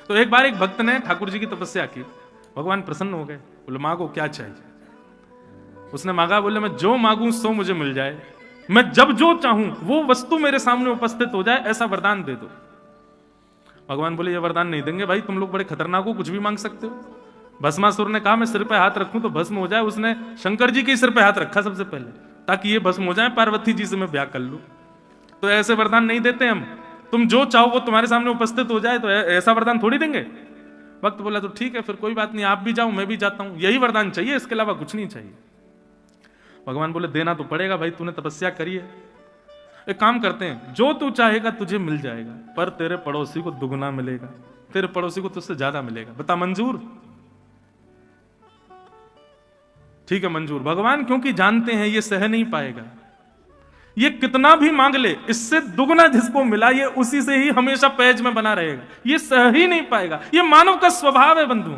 तो एक बार एक भक्त ने ठाकुर जी की तपस्या की, भगवान प्रसन्न हो गए, बोले मांगो क्या चाहिए। उसने मांगा, बोले मैं जो मांगू सो मुझे मिल जाए, मैं जब जो चाहूं वो वस्तु मेरे सामने उपस्थित हो जाए, ऐसा वरदान दे दो। भगवान बोले ये वरदान नहीं देंगे भाई, तुम लोग बड़े खतरनाक हो, कुछ भी मांग सकते हो। भस्मासुर ने कहा मैं सिर पे हाथ रखूं तो भस्म हो जाए, उसने शंकर जी के सिर पे हाथ रखा सबसे पहले, ताकि ये भस्म हो जाए, पार्वती जी से मैं ब्याह कर लूं। तो ऐसे वरदान नहीं देते हम, तुम जो चाहो वो तुम्हारे सामने उपस्थित हो जाए, तो ऐसा वरदान थोड़ी देंगे। भक्त बोला तो ठीक है फिर कोई बात नहीं, आप भी जाओ मैं भी जाता हूं, यही वरदान चाहिए, इसके अलावा कुछ नहीं चाहिए। भगवान बोले देना तो पड़ेगा भाई, तूने तपस्या करी है, एक काम करते हैं, जो तू चाहेगा तुझे मिल जाएगा, पर तेरे पड़ोसी को दुगना मिलेगा, तेरे पड़ोसी को तुझसे ज्यादा मिलेगा, बता मंजूर? ठीक है मंजूर। भगवान क्योंकि जानते हैं ये सह नहीं पाएगा, ये कितना भी मांग ले, इससे दुगना जिसको मिला ये उसी से ही हमेशा पैज में बना रहेगा, ये सह ही नहीं पाएगा, ये मानव का स्वभाव है बंधु।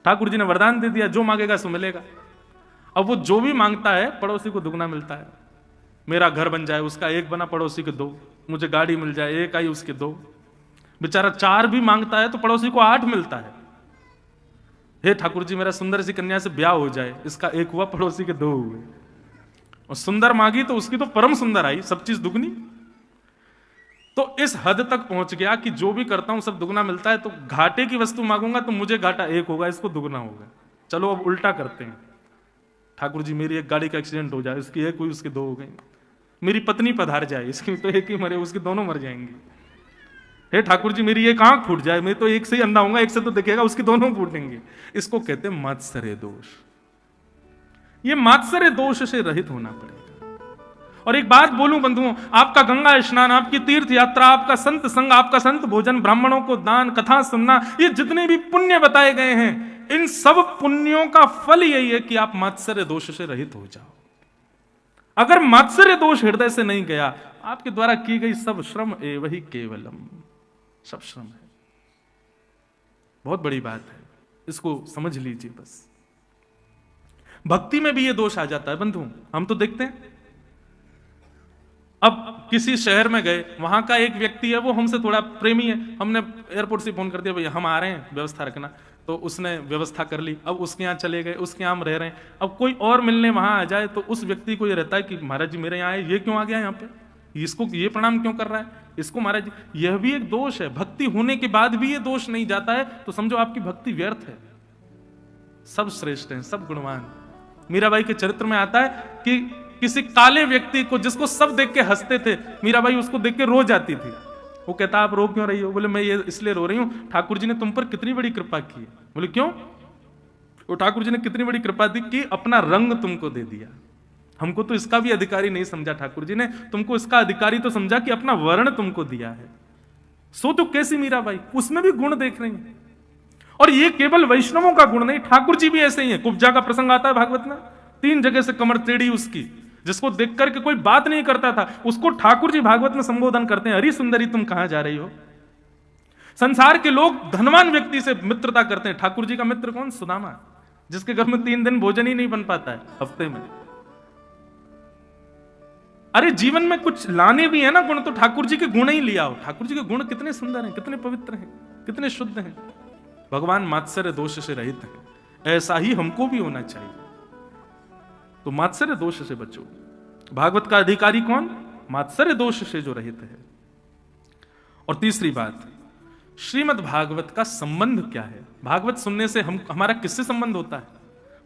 ठाकुर जी ने वरदान दे दिया, जो मांगेगा सो मिलेगा। अब वो जो भी मांगता है पड़ोसी को दुगना मिलता है। मेरा घर बन जाए, उसका एक बना पड़ोसी के दो, मुझे गाड़ी मिल जाए, एक आई उसके दो। बेचारा 4 भी मांगता है तो पड़ोसी को 8 मिलता है। हे ठाकुर जी मेरा सुंदर सी कन्या से ब्याह हो जाए, इसका एक हुआ, पड़ोसी के 2 हुए। और सुंदर मांगी तो उसकी तो परम सुंदर आई, सब चीज दुगनी। तो इस हद तक पहुंच गया कि जो भी करता हूं सब दुगना मिलता है, तो घाटे की वस्तु मांगूंगा तो मुझे घाटा 1 होगा, इसको दुगना होगा। चलो अब उल्टा करते हैं, ठाकुर जी मेरी एक गाड़ी का एक्सीडेंट हो जाए, उसकी 1 हुई उसकी 2 हो गई। मेरी पत्नी पधार जाए, इसकी तो 1 ही मरे, उसके दोनों मर जाएंगे। हे ठाकुर जी मेरी एक आंख फूट जाए, मैं तो 1 से ही अंधा होऊंगा, 1 से तो दिखेगा, उसके दोनों फूटेंगे। इसको कहते हैं मात्सर्य दोष। ये मात्सर्य दोष से रहित होना पड़ेगा। और एक बात बोलूं बंधुओं, आपका गंगा स्नान, आपकी तीर्थ यात्रा, आपका संत संग, आपका संत भोजन, ब्राह्मणों को दान, कथा सुनना, ये जितने भी पुण्य बताए गए हैं, इन सब पुण्यों का फल यही है कि आप मात्सर्य दोष से रहित हो जाओ। अगर मात्सर्य दोष हृदय से नहीं गया, आपके द्वारा की गई सब श्रम एव ही केवलम, सब श्रम है। बहुत बड़ी बात है, इसको समझ लीजिए। बस भक्ति में भी ये दोष आ जाता है बंधु। हम तो देखते हैं, अब किसी शहर में गए, वहां का एक व्यक्ति है वो हमसे थोड़ा प्रेमी है, हमने एयरपोर्ट से फोन कर दिया भैया हम आ रहे हैं, व्यवस्था रखना, तो उसने व्यवस्था कर ली। अब उसके यहाँ चले गए, उसके यहाँ हम रह रहे हैं। अब कोई और मिलने वहां आ जाए तो उस व्यक्ति को ये रहता है कि महाराज जी मेरे यहाँ आए, ये क्यों आ गया यहाँ पे, इसको ये प्रणाम क्यों कर रहा है, इसको महाराज जी। यह भी एक दोष है, भक्ति होने के बाद भी ये दोष नहीं जाता है तो समझो आपकी भक्ति व्यर्थ है। सब श्रेष्ठ हैं, सब गुणवान। मीराबाई के चरित्र में आता है कि किसी काले व्यक्ति को, जिसको सब देख के हंसते थे, मीराबाई उसको देख के रो जाती थी। वो कहता आप रो क्यों रही हो? बोले मैं ये इसलिए रो रही हूं, ठाकुर जी ने तुम पर कितनी बड़ी कृपा की है। बोले क्यों? वो ठाकुर जी ने कितनी बड़ी कृपा दी कि अपना रंग तुमको दे दिया, हमको तो इसका भी अधिकारी नहीं समझा ठाकुर जी ने, तुमको इसका अधिकारी तो समझा कि अपना वर्ण तुमको दिया है। सो तो कैसी मीराबाई, उसमें भी गुण देख रही है। और ये केवल वैष्णवों का गुण नहीं, ठाकुर जी भी ऐसे ही है। कुब्जा का प्रसंग आता है भागवत में, 3 जगह से कमर टेढ़ी उसकी, जिसको देख करके कोई बात नहीं करता था, उसको ठाकुर जी भागवत में संबोधन करते हैं, अरे सुंदरी तुम कहां जा रही हो। संसार के लोग धनवान व्यक्ति से मित्रता करते हैं, ठाकुर जी का मित्र कौन? सुदामा, जिसके घर में 3 दिन भोजन ही नहीं बन पाता है हफ्ते में। अरे जीवन में कुछ लाने भी है ना गुण, तो ठाकुर जी के गुण ही लिया हो। ठाकुर जी के गुण कितने सुंदर हैं, कितने पवित्र हैं, कितने शुद्ध हैं। भगवान मात्सर्य दोष से रहित है, ऐसा ही हमको भी होना चाहिए। तो मात्सर्य दोष से बचो। भागवत का अधिकारी कौन? मात्सर्य दोष से जो रहित है। और तीसरी बात, श्रीमद् भागवत का संबंध क्या है? भागवत सुनने से हमारा किससे संबंध होता है?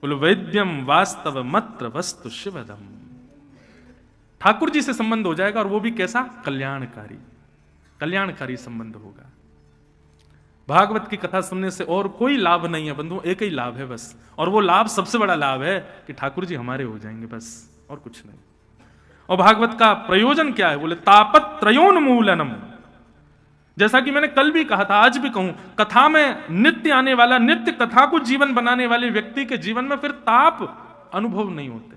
बोलो वैद्यम वास्तव मत्र वस्तु शिवदम। ठाकुर जी से संबंध हो जाएगा, और वो भी कैसा? कल्याणकारी, कल्याणकारी संबंध होगा। भागवत की कथा सुनने से और कोई लाभ नहीं है बंधु, एक ही लाभ है बस, और वो लाभ सबसे बड़ा लाभ है कि ठाकुर जी हमारे हो जाएंगे, बस और कुछ नहीं। और भागवत का प्रयोजन क्या है? बोले तापत्रयोन्मूलनम। जैसा कि मैंने कल भी कहा था, आज भी कहूं, कथा में नित्य आने वाला, नित्य कथा को जीवन बनाने वाले व्यक्ति के जीवन में फिर ताप अनुभव नहीं होते।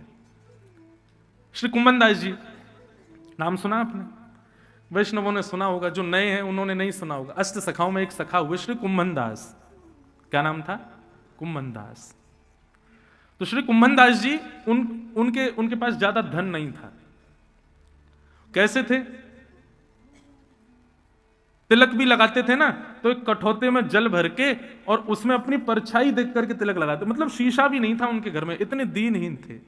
श्री कुंभन दास जी, नाम सुना आपने? वैष्णवों ने सुना होगा, जो नए हैं उन्होंने नहीं सुना होगा। अष्ट सखाओं में एक सखा हुए श्री कुंभन दास। क्या नाम था? कुंभन दास। तो श्री कुंभन दास जी, उनके पास ज्यादा धन नहीं था। कैसे थे? तिलक भी लगाते थे ना, तो एक कठौते में जल भर के और उसमें अपनी परछाई देख करके तिलक लगाते। मतलब शीशा भी नहीं था उनके घर में, इतने दीनहीन थे।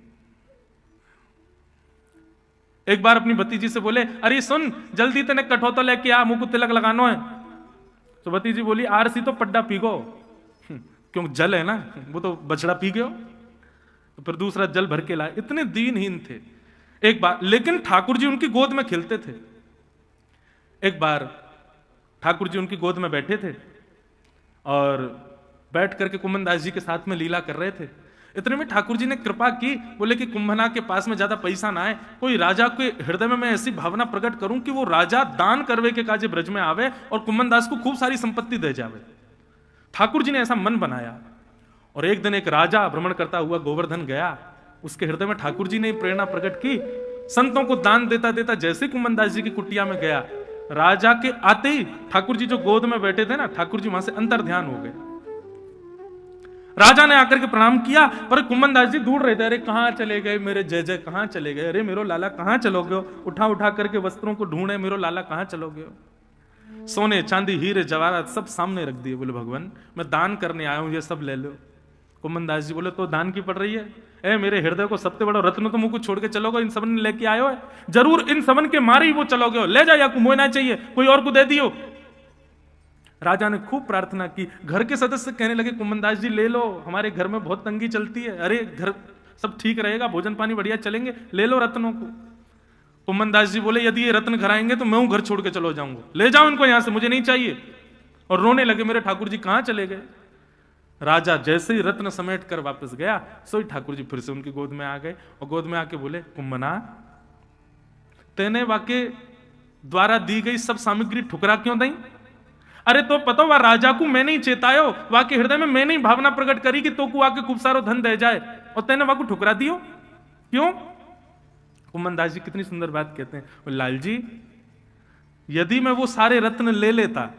एक बार अपनी भतीजी से बोले, अरे सुन जल्दी तेने कठौता लेके आ, मुंह को तिलक लगाना है। तो भतीजी बोली, आरसी तो पड्डा पीगो, क्यों जल है ना, वो तो बछड़ा पी गयो। तो फिर दूसरा जल भर के लाए। इतने दीनहीन थे। एक बार लेकिन ठाकुर जी उनकी गोद में खेलते थे। एक बार ठाकुर जी उनकी गोद में बैठे थे और बैठ करके कुंभनदास जी के साथ में लीला कर रहे थे। इतने में ठाकुर जी ने कृपा की, बोले कि कुंभना के पास में ज्यादा पैसा ना आए, कोई राजा के हृदय में मैं ऐसी भावना प्रकट करूं कि वो राजा दान करवे के काजे ब्रज में आवे और कुंभनदास को खूब सारी संपत्ति दे जावे। ठाकुर जी ने ऐसा मन बनाया। और एक दिन एक राजा भ्रमण करता हुआ गोवर्धन गया, उसके हृदय में ठाकुर जी ने प्रेरणा प्रकट की। संतों को दान देता देता जैसे कुंभनदास जी की कुटिया में गया, राजा के आते ही ठाकुर जी जो गोद में बैठे थे ना, ठाकुर जी वहां से अंतर ध्यान हो गए। राजा ने आकर के प्रणाम किया, पर कुंभनदास जी दूर रहते, अरे कहां चले गए मेरे जय जय, कहां चले गए, अरे मेरो लाला कहां चलोगे, उठा उठा करके वस्त्रों को ढूंढे, मेरो लाला कहां चलोगे। सोने चांदी हीरे जवाहरात सब सामने रख दिए। बोले भगवान मैं दान करने आया हूं, ये सब ले लो। कुंभनदास जी बोले, तो दान की पड़ रही है, ए मेरे हृदय को सबसे बड़ा रत्न तो मुंह को छोड़ के चलोगे, इन सबन ने लेके आयो है, जरूर इन सबन के मारे ही वो चलोगे हो, ले जा, या कुछ ना चाहिए, कोई और को दे दियो। राजा ने खूब प्रार्थना की। घर के सदस्य कहने लगे, कुंभनदास जी ले लो, हमारे घर में बहुत तंगी चलती है, अरे घर सब ठीक रहेगा, भोजन पानी बढ़िया चलेंगे, ले लो रत्नों को। कुंभनदास जी बोले, यदि ये रत्न घर आएंगे तो मैं घर छोड़ के चलो जाऊंगा, ले जाओ इनको यहां से, मुझे नहीं चाहिए। और रोने लगे, मेरे ठाकुर जी कहां चले गए। राजा जैसे ही रत्न समेट कर वापस गया, सोई ठाकुर जी फिर से उनकी गोद में आ गए और गोद में आके बोले, कुंभना तेने वाके द्वारा दी गई सब सामग्री ठुकरा क्यों दई। अरे तो पता वह राजा को मैंने ही चेतायो, वाके हृदय में मैंने ही भावना प्रकट करी कि तो को आके खूब सारो धन दे जाए, और तेने वाको ठुकरा दियो क्यों। कुंभनदास जी कितनी सुंदर बात कहते हैं, लाल जी यदि मैं वो सारे रत्न ले लेता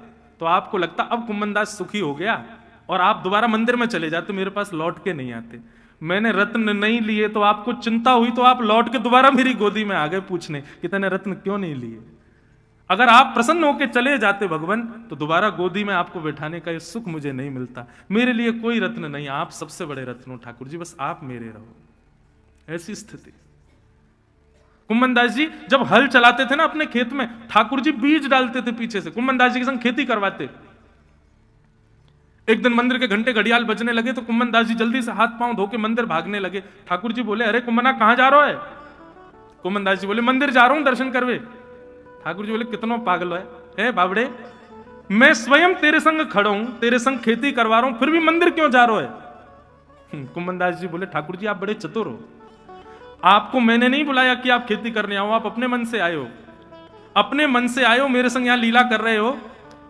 तो आपको लगता अब कुंभनदास सुखी हो गया और आप दोबारा मंदिर में चले जाते, मेरे पास लौट के नहीं आते। मैंने रत्न नहीं लिए तो आपको चिंता हुई, तो आप लौट के दोबारा मेरी गोदी में आ गए पूछने कि तूने रत्न क्यों नहीं लिए। अगर आप प्रसन्न होकर चले जाते भगवान, तो दोबारा गोदी में आपको बैठाने का ये सुख मुझे नहीं मिलता। मेरे लिए कोई रत्न नहीं, आप सबसे बड़े रत्न हो ठाकुर जी, बस आप मेरे रहो। ऐसी स्थिति। कुंभनदास जी जब हल चलाते थे ना अपने खेत में, ठाकुर जी बीज डालते थे पीछे से, कुंभनदास जी के संग खेती करवाते। एक दिन मंदिर के घंटे घड़ियाल बजने लगे तो कुंभनदास जी जल्दी से हाथ पांव धो के मंदिर भागने लगे। ठाकुर जी बोले, अरे कुंभना कहां जा रहा है। कुंभनदास जी बोले, मंदिर जा रहा हूं दर्शन करवे। ठाकुर जी बोले, कितना पागल है बाबड़े, मैं स्वयं तेरे संग खड़ा हूं, तेरे संग खेती करवा रहा हूं, फिर भी मंदिर क्यों जा रहा है। कुंभनदास जी बोले, ठाकुर जी आप बड़े चतुर हो, आपको मैंने नहीं बुलाया कि आप खेती करने आओ, आप अपने मन से आए हो, अपने मन से आए हो, मेरे संग यहां लीला कर रहे हो,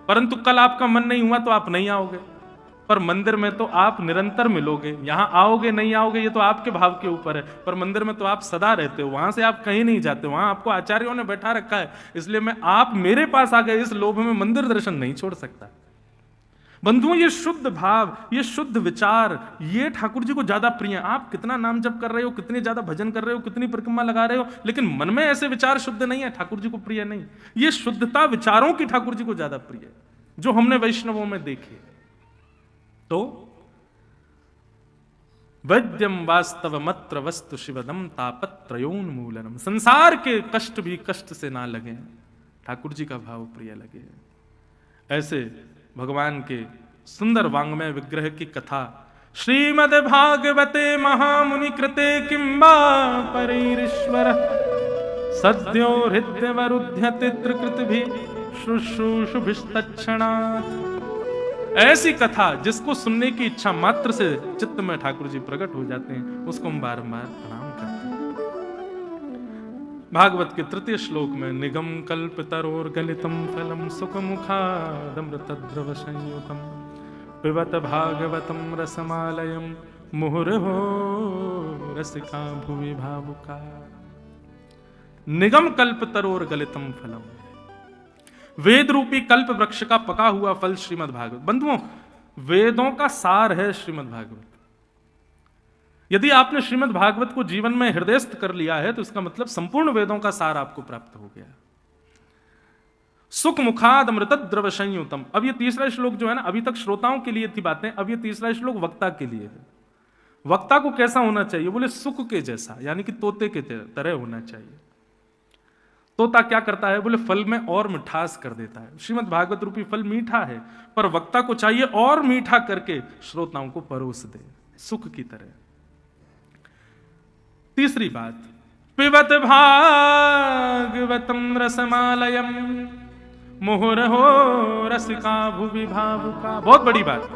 परंतु कल आपका मन नहीं हुआ तो आप नहीं आओगे, पर मंदिर में तो आप निरंतर मिलोगे। यहां आओगे नहीं आओगे ये तो आपके भाव के ऊपर है, पर मंदिर में तो आप सदा रहते हो, वहां से आप कहीं नहीं जाते, वहां आपको आचार्यों ने बैठा रखा है, इसलिए मैं आप मेरे पास आ गए इस लोभ में मंदिर दर्शन नहीं छोड़ सकता। बंधुओं ये शुद्ध भाव, ये शुद्ध विचार, ये ठाकुर जी को ज्यादा प्रिय है। आप कितना नाम जप कर रहे हो, कितने ज्यादा भजन कर रहे हो, कितनी परिक्रमा लगा रहे हो, लेकिन मन में ऐसे विचार शुद्ध नहीं है, ठाकुर जी को प्रिय नहीं। ये शुद्धता विचारों की ठाकुर जी को ज्यादा प्रिय है, जो हमने वैष्णवों में देखे। तो वैद्यम वास्तव मत्र वस्तु शिवदम तापत्रयोन्मूलनम, संसार के कष्ट भी कष्ट से ना लगे, ठाकुर जी का भाव प्रिय लगे। ऐसे भगवान के सुंदर वांग्मय विग्रह की कथा श्रीमद् भागवते महामुनि कृते किंबा परीश्वर सद्यो हृदयवरुध्यते त्रिकृतभि शुश्रूषुभिस्तत्क्षणात्। ऐसी कथा जिसको सुनने की इच्छा मात्र से चित्त में ठाकुर जी प्रकट हो जाते हैं, उसको हम बारंबार प्रणाम करते हैं। भागवत के तृतीय श्लोक में निगम कल्प तरोर गलितम फलम सुख मुखादमृत द्रव संयुतम पिबत भागवतम रसमालयम मुहुर्हो रसिका भुवि भावुका। निगम कल्प तरोर गलितम फलम, वेद रूपी कल्प वृक्ष का पका हुआ फल श्रीमद् भागवत। बंधुओं वेदों का सार है श्रीमद् भागवत। यदि आपने श्रीमद् भागवत को जीवन में हृदयस्थ कर लिया है तो इसका मतलब संपूर्ण वेदों का सार आपको प्राप्त हो गया। सुख मुखाद अमृत द्रव संयुतम। अब ये तीसरा श्लोक जो है ना, अभी तक श्रोताओं के लिए थी बातें, अब ये तीसरा श्लोक वक्ता के लिए है। वक्ता को कैसा होना चाहिए? बोले सुख के जैसा, यानी कि तोते के तरह होना चाहिए। तोता क्या करता है? बोले फल में और मिठास कर देता है। श्रीमद् भागवत रूपी फल मीठा है, पर वक्ता को चाहिए और मीठा करके श्रोताओं को परोस दे, सुख की तरह। तीसरी बात, पिबत भागवतम रसमालयम मुहुरहो रसिका भुवि भावुका। बहुत बड़ी बात,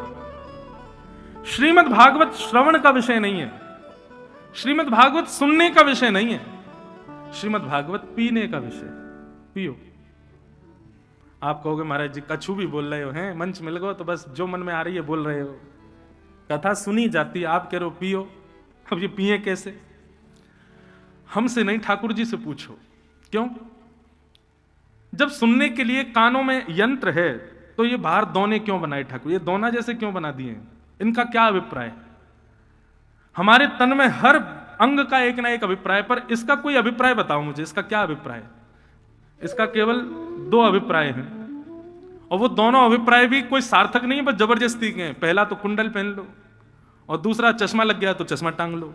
श्रीमद् भागवत श्रवण का विषय नहीं है, श्रीमद् भागवत सुनने का विषय नहीं है, श्रीमद् भागवत पीने का विषय। पियो। आप कहोगे महाराज जी कछु भी बोल रहे हो, हैं मंच मिल गो तो बस जो मन में आ रही है बोल रहे हो, कथा सुनी जाती है, आप कह रहे हो पियो। अब ये पिए कैसे? हमसे नहीं, ठाकुर जी से पूछो। क्यों? जब सुनने के लिए कानों में यंत्र है तो ये बाहर दोने क्यों बनाए ठाकुर? ये दोना जैसे क्यों बना दिए? इनका क्या अभिप्राय? हमारे तन में हर अंग का एक ना एक अभिप्राय, पर इसका कोई अभिप्राय बताओ मुझे, इसका क्या अभिप्राय? इसका केवल दो अभिप्राय हैं, और वो दोनों अभिप्राय भी कोई सार्थक नहीं है, बस जबरदस्ती के हैं। पहला तो कुंडल पहन लो, और दूसरा चश्मा लग गया तो चश्मा टांग लो।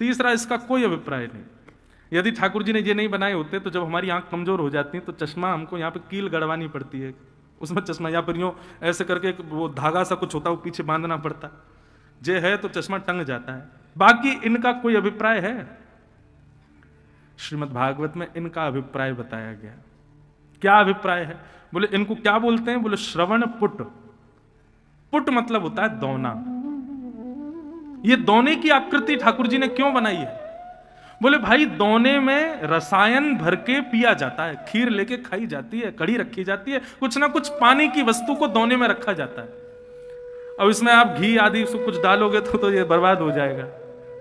तीसरा इसका कोई अभिप्राय नहीं। यदि ठाकुर जी ने ये नहीं बनाए होते तो जब हमारी आंख कमजोर हो जाती है तो चश्मा हमको यहाँ पे कील गड़वानी पड़ती है, उसमें चश्मा या फिर यूं ऐसे करके वो धागा सा कुछ होता है वो पीछे बांधना पड़ता, जे है तो चश्मा टंग जाता है। बाकी इनका कोई अभिप्राय है? श्रीमद् भागवत में इनका अभिप्राय बताया गया। क्या अभिप्राय है? बोले इनको क्या बोलते हैं? बोले श्रवण पुट। पुट मतलब होता है दोना। ये दोने की आकृति ठाकुर जी ने क्यों बनाई है? बोले भाई दोने में रसायन भर के पिया जाता है, खीर लेके खाई जाती है, कढ़ी रखी जाती है, कुछ ना कुछ पानी की वस्तु को दोने में रखा जाता है। अब इसमें आप घी आदि सब कुछ डालोगे तो ये बर्बाद हो जाएगा।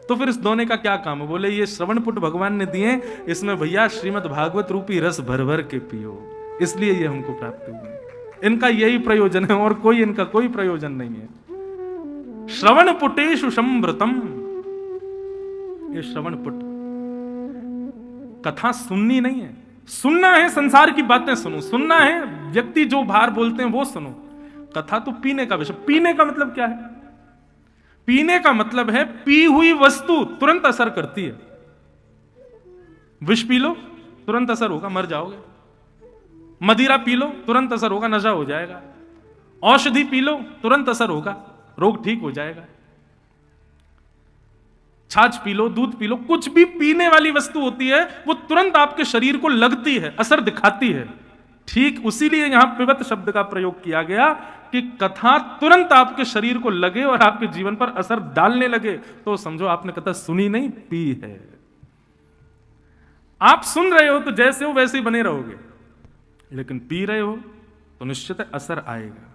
तो फिर इस दोने का क्या काम है? बोले ये श्रवणपुट भगवान ने दिए, इसमें भैया श्रीमद् भागवत रूपी रस भर भर के पियो, इसलिए ये हमको प्राप्त हुए। इनका यही प्रयोजन है और कोई इनका कोई प्रयोजन नहीं है। श्रवणपुटेषु संवृतम। ये श्रवणपुट कथा सुननी नहीं है, सुनना है संसार की बातें सुनो, सुनना है व्यक्ति जो बाहर बोलते हैं वो सुनो। कथा तो पीने का विषय। पीने का मतलब क्या है? पीने का मतलब है पी हुई वस्तु तुरंत असर करती है। विष पी लो तुरंत असर होगा, मर जाओगे। मदिरा पी लो तुरंत असर होगा, नशा हो जाएगा। औषधि पी लो तुरंत असर होगा, रोग ठीक हो जाएगा। छाछ पी लो, दूध पी लो, कुछ भी पीने वाली वस्तु होती है वो तुरंत आपके शरीर को लगती है, असर दिखाती है। ठीक उसीलिए यहां पिबत शब्द का प्रयोग किया गया कि कथा तुरंत आपके शरीर को लगे और आपके जीवन पर असर डालने लगे तो समझो आपने कथा सुनी नहीं, पी है। आप सुन रहे हो तो जैसे हो वैसे ही बने रहोगे, लेकिन पी रहे हो तो निश्चित है असर आएगा,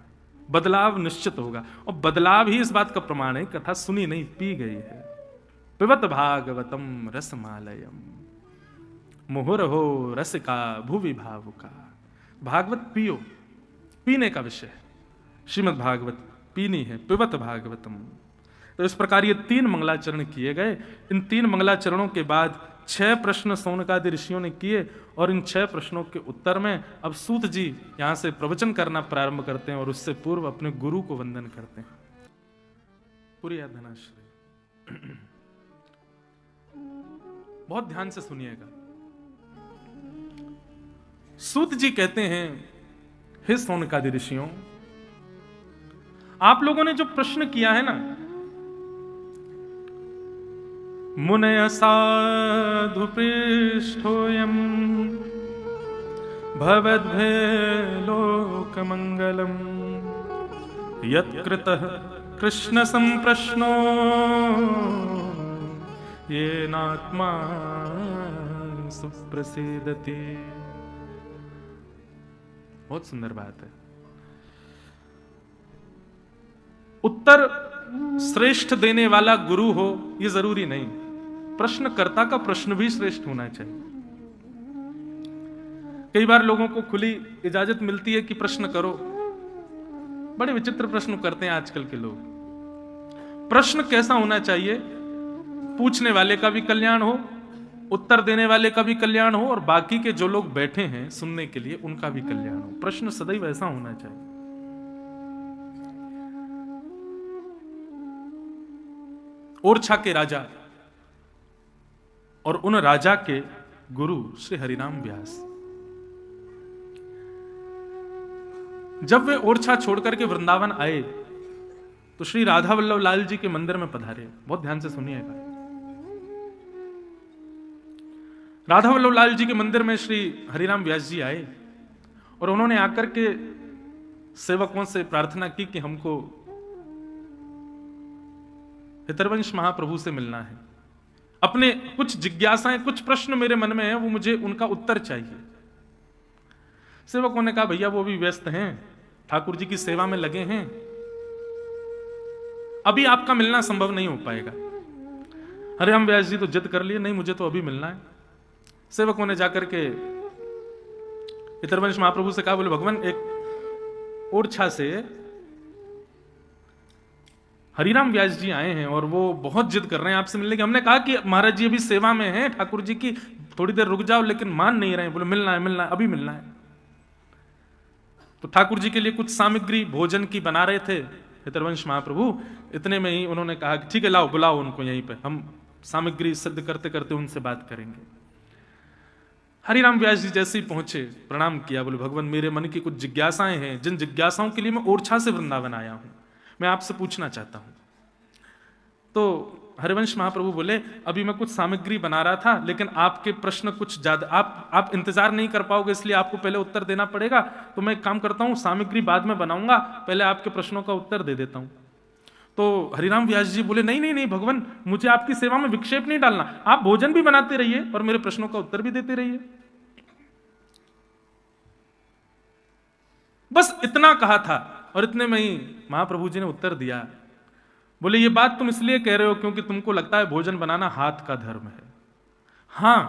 बदलाव निश्चित होगा। और बदलाव ही इस बात का प्रमाण है कथा सुनी नहीं, पी गई है। पिबत भागवतम रसमालयम मुहुरहो रसिका भुवि भावुका। भागवत पियो, पीने का विषय है। श्रीमद् भागवत पीनी है, पिबत भागवतम। तो इस प्रकार ये 3 मंगलाचरण किए गए। इन 3 मंगलाचरणों के बाद 6 प्रश्न सौनकादि ऋषियों ने किए, और इन 6 प्रश्नों के उत्तर में अब सूत जी यहां से प्रवचन करना प्रारंभ करते हैं और उससे पूर्व अपने गुरु को वंदन करते हैं। पूरी धनाश्री बहुत ध्यान से सुनिएगा। सूत जी कहते हैं, हे सौनकादि ऋषियों, आप लोगों ने जो प्रश्न किया है ना, मुनय साधु पृष्ठोयम भवद्भे लोक मंगलम यत्कृतः कृष्ण संप्रश्नो येनात्मा सुप्रसीदति। बहुत सुंदर बात है। उत्तर श्रेष्ठ देने वाला गुरु हो यह जरूरी नहीं, प्रश्नकर्ता का प्रश्न भी श्रेष्ठ होना चाहिए। कई बार लोगों को खुली इजाजत मिलती है कि प्रश्न करो, बड़े विचित्र प्रश्न करते हैं आजकल के लोग। प्रश्न कैसा होना चाहिए? पूछने वाले का भी कल्याण हो उत्तर देने वाले का भी कल्याण हो और बाकी के जो लोग बैठे हैं सुनने के लिए उनका भी कल्याण हो। प्रश्न सदैव ऐसा होना चाहिए। ओरछा के राजा और उन राजा के गुरु श्री हरिनाम व्यास, जब वे ओरछा छोड़कर के वृंदावन आए तो श्री राधा वल्लभ लाल जी के मंदिर में पधारे। बहुत ध्यान से सुनिएगा। राधा वल्लभ लाल जी के मंदिर में श्री हरिराम व्यास जी आए और उन्होंने आकर के सेवकों से प्रार्थना की कि हमको हितरवंश महाप्रभु से मिलना है। अपने कुछ जिज्ञासाएं, कुछ प्रश्न मेरे मन में है, वो मुझे उनका उत्तर चाहिए। सेवकों ने कहा भैया वो भी व्यस्त हैं, ठाकुर जी की सेवा में लगे हैं, अभी आपका मिलना संभव नहीं हो पाएगा। हरिराम व्यास जी तो जिद कर लिए, नहीं मुझे तो अभी मिलना है। सेवकों ने जाकर के हितरवंश महाप्रभु से कहा, बोले भगवान एक ओरछा से हरिराम व्यास जी आए हैं और वो बहुत जिद कर रहे हैं आपसे मिलने की। हमने कहा कि महाराज जी अभी सेवा में हैं ठाकुर जी की, थोड़ी देर रुक जाओ, लेकिन मान नहीं रहे हैं। बोले मिलना है, मिलना है, अभी मिलना है। तो ठाकुर जी के लिए कुछ सामग्री भोजन की बना रहे थे हितरवंश महाप्रभु। इतने में ही उन्होंने कहा कि ठीक है लाओ, बुलाओ उनको यहीं पे, हम सामग्री सिद्ध करते करते उनसे बात करेंगे। हरिराम व्यास जी जैसे ही पहुंचे, प्रणाम किया, बोले भगवान मेरे मन की कुछ जिज्ञासाएं हैं, जिन जिज्ञासाओं के लिए मैं ओरछा से वृंदावन आया हूं, मैं आपसे पूछना चाहता हूं। तो हरिवंश महाप्रभु बोले अभी मैं कुछ सामग्री बना रहा था, लेकिन आपके प्रश्न कुछ ज्यादा, आप इंतजार नहीं कर पाओगे, इसलिए आपको पहले उत्तर देना पड़ेगा। तो मैं एक काम करता हूं, सामग्री बाद में बनाऊंगा, पहले आपके प्रश्नों का उत्तर दे देता हूं। तो हरिराम व्यास जी बोले नहीं नहीं नहीं भगवान, मुझे आपकी सेवा में विक्षेप नहीं डालना, आप भोजन भी बनाते रहिए और मेरे प्रश्नों का उत्तर भी देते रहिए। बस इतना कहा था और इतने में ही महाप्रभु जी ने उत्तर दिया, बोले ये बात तुम इसलिए कह रहे हो क्योंकि तुमको लगता है भोजन बनाना हाथ का धर्म है। हां,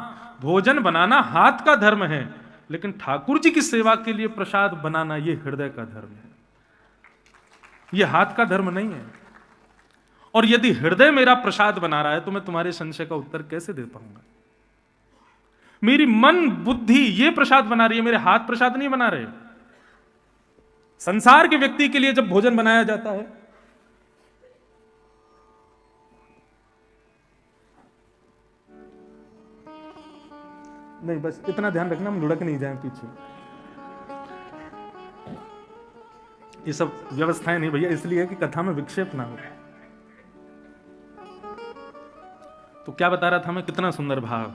भोजन बनाना हाथ का धर्म है, लेकिन ठाकुर जी की सेवा के लिए प्रसाद बनाना यह हृदय का धर्म है, यह हाथ का धर्म नहीं है। और यदि हृदय मेरा प्रसाद बना रहा है तो मैं तुम्हारे संशय का उत्तर कैसे दे पाऊंगा? मेरी मन बुद्धि ये प्रसाद बना रही है, मेरे हाथ प्रसाद नहीं बना रहे। संसार के व्यक्ति के लिए जब भोजन बनाया जाता है, नहीं बस इतना ध्यान रखना हम लुढ़क नहीं जाएं पीछे, ये सब व्यवस्थाएं नहीं भैया, इसलिए कि कथा में विक्षेप ना हो। तो क्या बता रहा था मैं, कितना सुंदर भाव।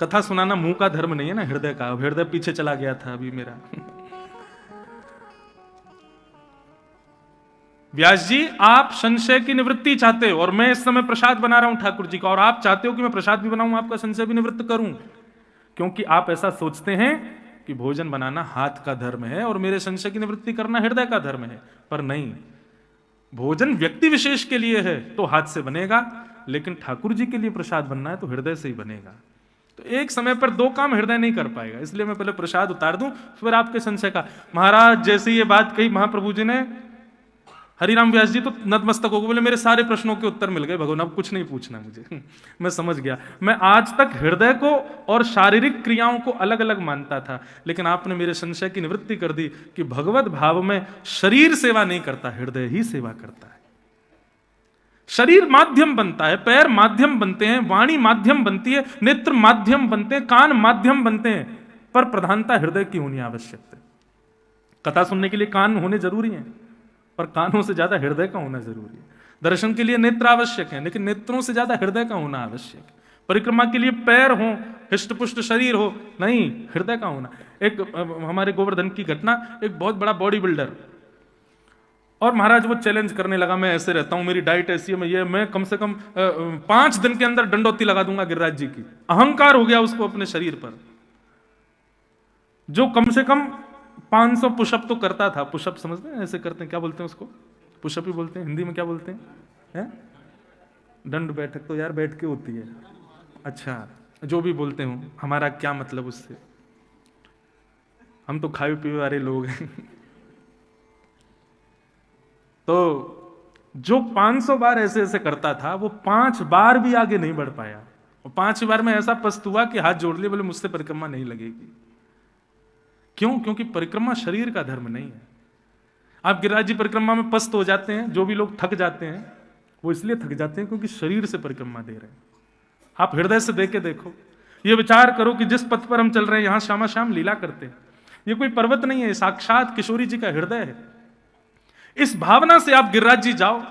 कथा सुनाना मुंह का धर्म नहीं है ना, हृदय का। हृदय पीछे चला गया था अभी मेरा। व्यास जी आप संशय की निवृत्ति चाहते हो और मैं इस समय प्रसाद बना रहा हूं ठाकुर जी का, और आप चाहते हो कि मैं प्रसाद भी बनाऊं, आपका संशय भी निवृत्त करूं, क्योंकि आप ऐसा सोचते हैं कि भोजन बनाना हाथ का धर्म है और मेरे संशय की निवृत्ति करना हृदय का धर्म है। पर नहीं, भोजन व्यक्ति विशेष के लिए है तो हाथ से बनेगा, लेकिन ठाकुर जी के लिए प्रसाद बनना है तो हृदय से ही बनेगा। तो एक समय पर दो काम हृदय नहीं कर पाएगा, इसलिए मैं पहले प्रसाद उतार दूं, फिर आपके संशय का। महाराज जैसे ये बात कही महाप्रभु जी ने, हरिराम व्यास जी तो नतमस्तक हो गए, बोले मेरे सारे प्रश्नों के उत्तर मिल गए भगवान, अब कुछ नहीं पूछना मुझे। मैं समझ गया। मैं आज तक हृदय को और शारीरिक क्रियाओं को अलग अलग मानता था, लेकिन आपने मेरे संशय की निवृत्ति कर दी कि भगवत भाव में शरीर सेवा नहीं करता, हृदय ही सेवा करता है। शरीर माध्यम बनता है, पैर माध्यम बनते हैं, वाणी माध्यम बनती है, नेत्र माध्यम बनते हैं, कान माध्यम बनते हैं, पर प्रधानता हृदय की होनी आवश्यक है। कथा सुनने के लिए कान होने जरूरी है, पर कानों से ज्यादा हृदय का होना जरूरी है। दर्शन के लिए नेत्र आवश्यक है, लेकिन नेत्रों से ज्यादा हृदय का होना आवश्यक है। परिक्रमा के लिए पैर हो, हिष्टपुष्ट शरीर हो, नहीं, हृदय का होना। एक हमारे गोवर्धन की घटना, एक बहुत बड़ा बॉडी बिल्डर, और महाराज वो चैलेंज करने लगा, मैं ऐसे रहता हूं, मेरी डाइट ऐसी है, मैं कम से कम 5 दिन के अंदर दंडोती लगा दूंगा गिरिराज जी की। अहंकार हो गया उसको अपने शरीर पर, जो कम से कम 500 पुशअप तो करता था। पुशअप समझते हैं, ऐसे करते हैं, क्या बोलते हैं उसको? पुशअप ही बोलते हैं, हिंदी में क्या बोलते हैं? दंड बैठक तो यार बैठ के होती है। अच्छा, जो भी बोलते हो, हमारा क्या मतलब उससे, हम तो खाए पीए वाले लोग हैं। तो जो 500 बार ऐसे ऐसे करता था वो 5 बार भी आगे नहीं बढ़ पाया, और 5 बार में ऐसा पस्त हुआ कि हाथ जोड़ लिए, बोले मुझसे परिक्रमा नहीं लगेगी। क्यों? क्योंकि परिक्रमा शरीर का धर्म नहीं है। आप गिरिराज जी परिक्रमा में पस्त हो जाते हैं, जो भी लोग थक जाते हैं वो इसलिए थक जाते हैं क्योंकि शरीर से परिक्रमा दे रहे हैं। आप हृदय से देख के देखो, ये विचार करो कि जिस पथ पर हम चल रहे हैं यहां श्यामा श्याम लीला करते हैं, ये कोई पर्वत नहीं है, साक्षात किशोरी जी का हृदय है। इस भावना से आप गिरिराज जी जाओ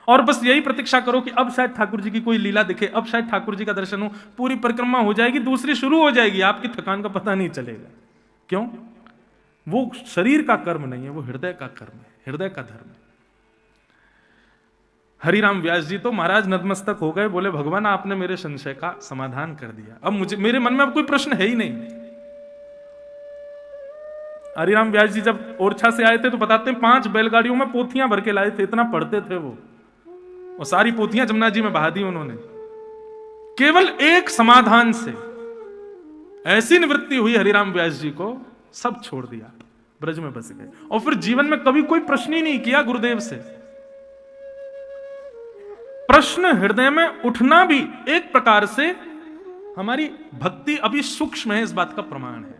और बस यही प्रतीक्षा करो कि अब शायद ठाकुर जी की कोई लीला दिखे, अब शायद ठाकुर जी का दर्शन हो, पूरी परिक्रमा हो जाएगी, दूसरी शुरू हो जाएगी, आपकी थकान का पता नहीं चलेगा। क्यों? वो शरीर का कर्म नहीं है, वो हृदय का कर्म है, हृदय का धर्म है। हरिराम व्यास जी तो महाराज नतमस्तक हो गए, बोले भगवान आपने मेरे संशय का समाधान कर दिया, अब मुझे मेरे मन में अब कोई प्रश्न है ही नहीं। हरिराम व्यास जी जब ओरछा से आए थे तो बताते हैं 5 बैलगाड़ियों में पोथियां भर के लाए थे, इतना पढ़ते थे वो, और सारी पोथियां जमुना जी में बहा दी उन्होंने। केवल एक समाधान से ऐसी निवृत्ति हुई हरिराम व्यास जी को, सब छोड़ दिया, ब्रज में बस गए, और फिर जीवन में कभी कोई प्रश्न ही नहीं किया गुरुदेव से। प्रश्न हृदय में उठना भी एक प्रकार से हमारी भक्ति अभी सूक्ष्म है, इस बात का प्रमाण है।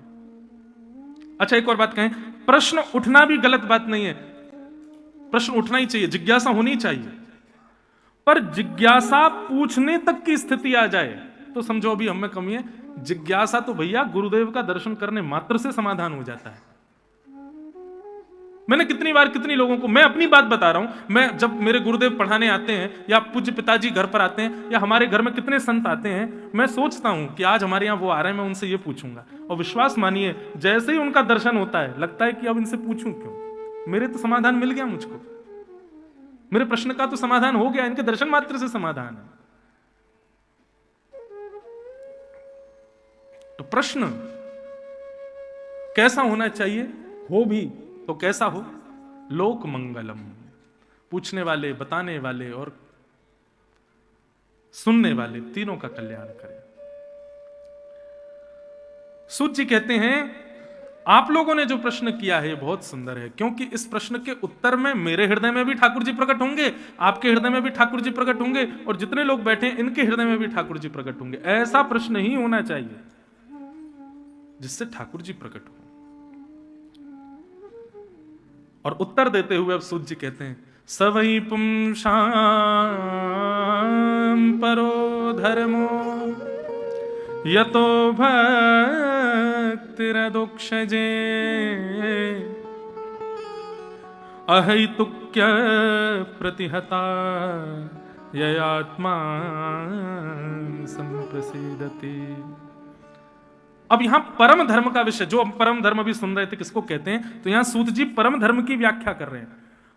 अच्छा, एक और बात कहें, प्रश्न उठना भी गलत बात नहीं है, प्रश्न उठना ही चाहिए, जिज्ञासा होनी चाहिए, पर जिज्ञासा पूछने तक की स्थिति आ जाए तो समझो अभी हमें कमी है। जिज्ञासा तो भैया गुरुदेव का दर्शन करने मात्र से समाधान हो जाता है। मैंने कितनी बार कितनी लोगों को, मैं अपनी बात बता रहा हूं, मैं जब मेरे गुरुदेव पढ़ाने आते हैं या पूज्य पिताजी घर पर आते हैं या हमारे घर में कितने संत आते हैं, मैं सोचता हूं कि आज हमारे यहां वो आ रहे हैं, मैं उनसे ये पूछूंगा, और विश्वास मानिए जैसे ही उनका दर्शन होता है लगता है कि अब इनसे पूछूं क्यों, मेरे तो समाधान मिल गया, मुझको मेरे प्रश्न का तो समाधान हो गया, इनके दर्शन मात्र से समाधान है। तो प्रश्न कैसा होना चाहिए, हो भी तो कैसा हो, लोक मंगलम, पूछने वाले, बताने वाले और सुनने वाले तीनों का कल्याण करे। सूत जी कहते हैं आप लोगों ने जो प्रश्न किया है ये बहुत सुंदर है, क्योंकि इस प्रश्न के उत्तर में मेरे हृदय में भी ठाकुर जी प्रकट होंगे, आपके हृदय में भी ठाकुर जी प्रकट होंगे, और जितने लोग बैठे हैं इनके हृदय में भी ठाकुर जी प्रकट होंगे। ऐसा प्रश्न ही होना चाहिए जिससे ठाकुर जी प्रकट हो। और उत्तर देते हुए अब सूत जी कहते हैं, सवै पुंसां परो धर्मो यतो भक्तिरदोक्षजे अहैतुक्य प्रतिहता ययात्मा संप्रसीदति। अब यहां परम धर्म का विषय, जो परम धर्म अभी सुन रहे थे, किसको कहते हैं, तो यहां सूत जी परम धर्म की व्याख्या कर रहे हैं।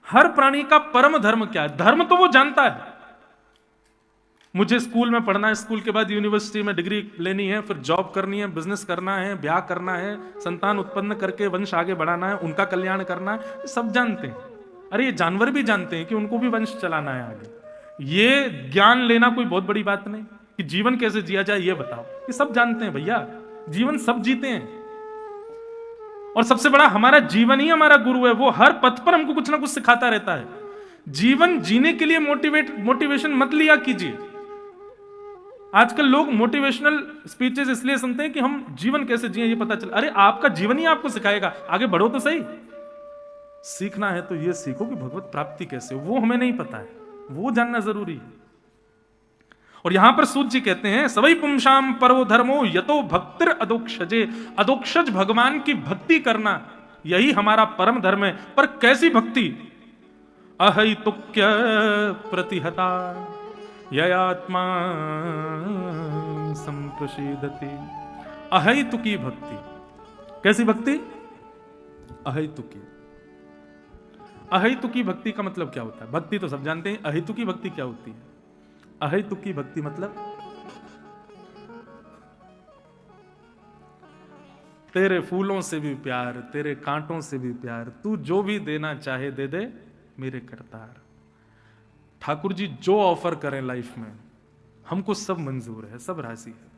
हर प्राणी का परम धर्म क्या है? धर्म तो वो जानता है, मुझे स्कूल में पढ़ना है, स्कूल के बाद यूनिवर्सिटी में डिग्री लेनी है, फिर जॉब करनी है, बिजनेस करना है, ब्याह करना है, संतान उत्पन्न करके वंश आगे बढ़ाना है, उनका कल्याण करना है, सब जानते हैं। अरे ये जानवर भी जानते हैं कि उनको भी वंश चलाना है आगे। ये ज्ञान लेना कोई बहुत बड़ी बात नहीं कि जीवन कैसे जिया जाए ये बताओ, ये सब जानते हैं भैया, जीवन सब जीते हैं। और सबसे बड़ा हमारा जीवन ही हमारा गुरु है, वो हर पथ पर हमको कुछ ना कुछ सिखाता रहता है। जीवन जीने के लिए मोटिवेशन मत लिया कीजिए। आजकल लोग मोटिवेशनल स्पीचेस इसलिए सुनते हैं कि हम जीवन कैसे जिए ये पता चले। अरे आपका जीवन ही आपको सिखाएगा, आगे बढ़ो तो सही। सीखना है तो ये सीखो कि भगवत प्राप्ति कैसे, वो हमें नहीं पता है, वो जानना जरूरी है। और यहां पर सूत जी कहते हैं, सवै पुंसां परो धर्मो यतो भक्तिर अदोक्षजे, अदोक्षज भगवान की भक्ति करना यही हमारा परम धर्म है। पर कैसी भक्ति? अहैतुक्य प्रतिहता ययात्मा संप्रसीदति। अहैतुकी भक्ति। कैसी भक्ति? अहैतुकी। अहैतुकी भक्ति का मतलब क्या होता है? भक्ति तो सब जानते हैं, अहैतुकी भक्ति क्या होती है? अहैतुकी भक्ति मतलब तेरे फूलों से भी प्यार, तेरे कांटों से भी प्यार, तू जो भी देना चाहे दे दे मेरे करतार। ठाकुर जी जो ऑफर करें लाइफ में हमको सब मंजूर है, सब राजी है।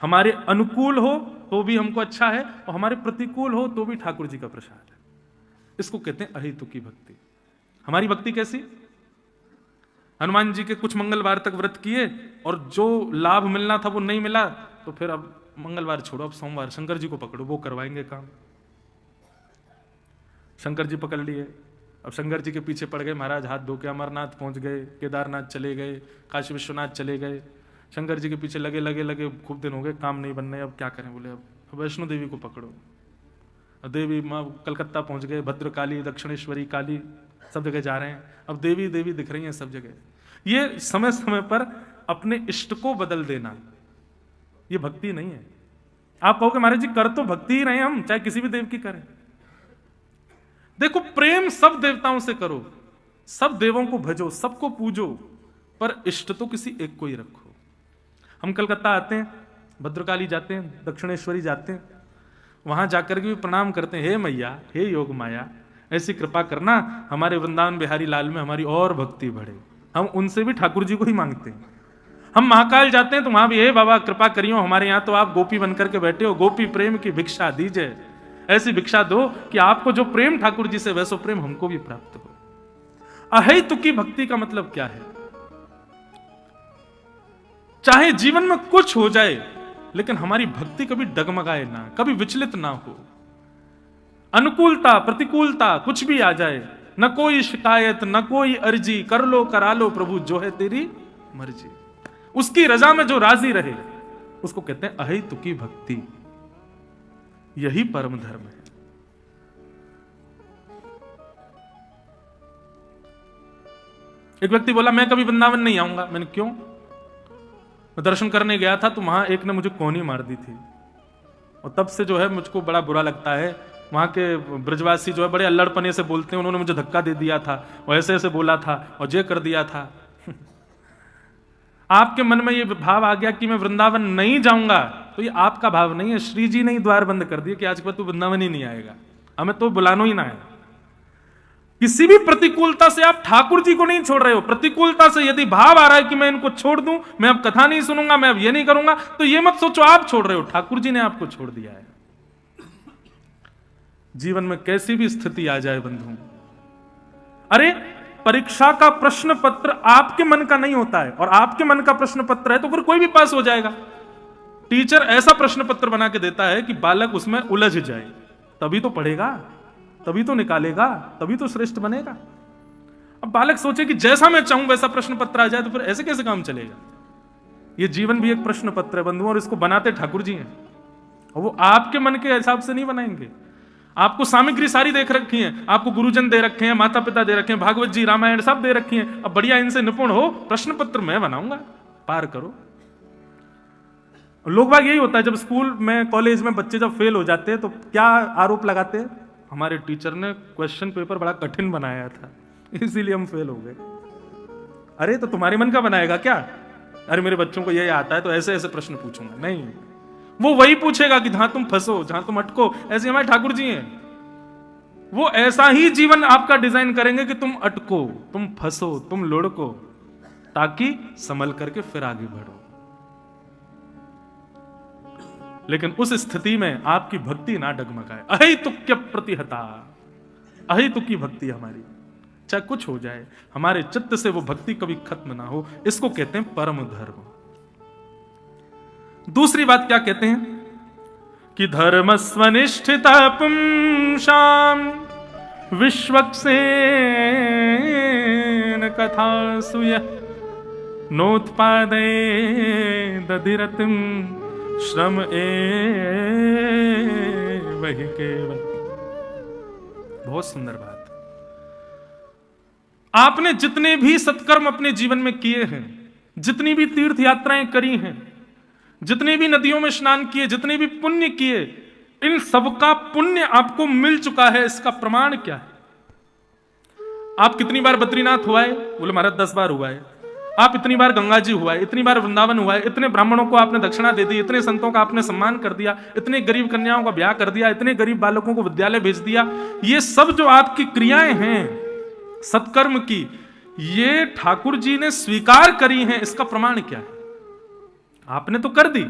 हमारे अनुकूल हो तो भी हमको अच्छा है, और हमारे प्रतिकूल हो तो भी ठाकुर जी का प्रसाद है। इसको कहते हैं अहैतुकी भक्ति। हमारी भक्ति कैसी? हनुमान जी के कुछ मंगलवार तक व्रत किए और जो लाभ मिलना था वो नहीं मिला, तो फिर अब मंगलवार छोड़ो, अब सोमवार शंकर जी को पकड़ो, वो करवाएंगे काम। शंकर जी पकड़ लिए, अब शंकर जी के पीछे पड़ गए महाराज, हाथ धो के अमरनाथ पहुंच गए, केदारनाथ चले गए, काशी विश्वनाथ चले गए, शंकर जी के पीछे लगे लगे लगे, खूब दिन हो गए, काम नहीं बन रहे, अब क्या करें? बोले अब वैष्णो देवी को पकड़ो। देवी माँ कलकत्ता पहुंच गए, भद्रकाली, दक्षिणेश्वरी काली, सब जगह जा रहे हैं, अब देवी देवी दिख रही हैं सब जगह। ये समय समय पर अपने इष्ट को बदल देना, ये भक्ति नहीं है। आप कहोगे महाराज जी कर तो भक्ति ही रहे हम, चाहे किसी भी देव की करें। देखो, प्रेम सब देवताओं से करो, सब देवों को भजो, सबको पूजो, पर इष्ट तो किसी एक को ही रखो। हम कलकत्ता आते हैं, भद्रकाली जाते हैं, दक्षिणेश्वरी जाते हैं, वहां जाकर के भी प्रणाम करते हैं, हे मैया, हे योग माया, ऐसी कृपा करना हमारे वृंदावन बिहारी लाल में हमारी और भक्ति बढ़े। हम उनसे भी ठाकुर जी को ही मांगते हैं। हम महाकाल जाते हैं तो वहां भी, हे बाबा कृपा करियो, हमारे यहाँ तो आप गोपी बनकर के बैठे हो, गोपी प्रेम की भिक्षा दीजिए, ऐसी भिक्षा दो कि आपको जो प्रेम ठाकुर जी से वैसो प्रेम हमको भी प्राप्त हो। अहेतुकी भक्ति का मतलब क्या है? चाहे जीवन में कुछ हो जाए, लेकिन हमारी भक्ति कभी डगमगाए ना, कभी विचलित ना हो। अनुकूलता प्रतिकूलता कुछ भी आ जाए, न कोई शिकायत, न कोई अर्जी, कर लो करा लो प्रभु, जो है तेरी मर्जी। उसकी रजा में जो राजी रहे, उसको कहते हैं अहेतुकी भक्ति। यही परम धर्म है। एक व्यक्ति बोला मैं कभी वृंदावन नहीं आऊंगा। मैंने क्यों? मैं दर्शन करने गया था तो वहां एक ने मुझे कोहनी मार दी थी, और तब से जो है मुझको बड़ा बुरा लगता है। वहां के ब्रजवासी जो है बड़े अल्लड़पने से बोलते हैं, उन्होंने मुझे धक्का दे दिया था और ऐसे ऐसे बोला था और ये कर दिया था। आपके मन में ये भाव आ गया कि मैं वृंदावन नहीं जाऊंगा, तो ये आपका भाव नहीं है। श्री जी ने ही द्वार बंद कर दिए कि आज के बाद तू वृंदावन ही नहीं आएगा, हमें तो बुलानो ही ना है। किसी भी प्रतिकूलता से आप ठाकुर जी को नहीं छोड़ रहे हो। प्रतिकूलता से यदि भाव आ रहा है कि मैं इनको छोड़ दूं, मैं अब कथा नहीं सुनूंगा, मैं अब ये नहीं करूंगा, तो ये मत सोचो आप छोड़ रहे हो, ठाकुर जी ने आपको छोड़ दिया है। जीवन में कैसी भी स्थिति आ जाए बंधु, अरे परीक्षा का प्रश्न पत्र आपके मन का नहीं होता है, और आपके मन का प्रश्न पत्र है तो फिर कोई भी पास हो जाएगा। टीचर ऐसा प्रश्न पत्र बना के देता है कि बालक उसमें उलझ जाए, तभी तो पढ़ेगा, तभी तो निकालेगा, तभी तो श्रेष्ठ बनेगा। अब बालक सोचे कि जैसा मैं चाहूं वैसा प्रश्न पत्र आ जाए, तो फिर ऐसे कैसे काम चलेगा? ये जीवन भी एक प्रश्न पत्र है बंधुओं, और इसको बनाते ठाकुर जी हैं, और वो आपके मन के हिसाब से नहीं बनाएंगे। आपको सामग्री सारी देख रखी है, आपको गुरुजन दे रखे हैं, माता पिता दे रखे हैं, भागवत जी रामायण सब दे रखी हैं। अब बढ़िया इनसे निपुण हो, प्रश्न पत्र मैं बनाऊंगा, पार करो। लोग बाग यही होता है, जब स्कूल में कॉलेज में बच्चे जब फेल हो जाते हैं तो क्या आरोप लगाते हैं? हमारे टीचर ने क्वेश्चन पेपर बड़ा कठिन बनाया था, इसीलिए हम फेल हो गए। अरे तो तुम्हारे मन का बनाएगा क्या? अरे मेरे बच्चों को ये आता है तो ऐसे ऐसे प्रश्न पूछूंगा। नहीं, वो वही पूछेगा कि जहां तुम फंसो, जहां तुम अटको। ऐसे हमारे ठाकुर जी हैं, वो ऐसा ही जीवन आपका डिजाइन करेंगे कि तुम अटको, तुम फंसो, तुम लुढ़को, ताकि संभल करके फिर आगे बढ़ो। लेकिन उस स्थिति में आपकी भक्ति ना डगमगाए। अहेतुक्य प्रतिहता, अहेतुकी भक्ति हमारी, चाहे कुछ हो जाए, हमारे चित्त से वो भक्ति कभी खत्म ना हो, इसको कहते हैं परम धर्म। दूसरी बात क्या कहते हैं कि धर्म स्वनिष्ठिता पुंसाम विश्वक्सेन कथा सुय नोत्पादे दधिरतिम श्रम वही केवल। बहुत सुंदर बात। आपने जितने भी सत्कर्म अपने जीवन में किए हैं, जितनी भी तीर्थ यात्राएं करी हैं, जितने भी नदियों में स्नान किए, जितने भी पुण्य किए, इन सबका पुण्य आपको मिल चुका है। इसका प्रमाण क्या है? आप कितनी बार बद्रीनाथ हुआ है? बोले महाराज 10 बार हुआ है। आप इतनी बार गंगा जी हुआ है, इतनी बार वृंदावन हुआ है, इतने ब्राह्मणों को आपने दक्षिणा दे दी, इतने संतों का आपने सम्मान कर दिया, इतने गरीब कन्याओं का ब्याह कर दिया, इतने गरीब बालकों को विद्यालय भेज दिया। ये सब जो आपकी क्रियाएं हैं सत्कर्म की, ये ठाकुर जी ने स्वीकार करी हैं। इसका प्रमाण क्या है? आपने तो कर दी,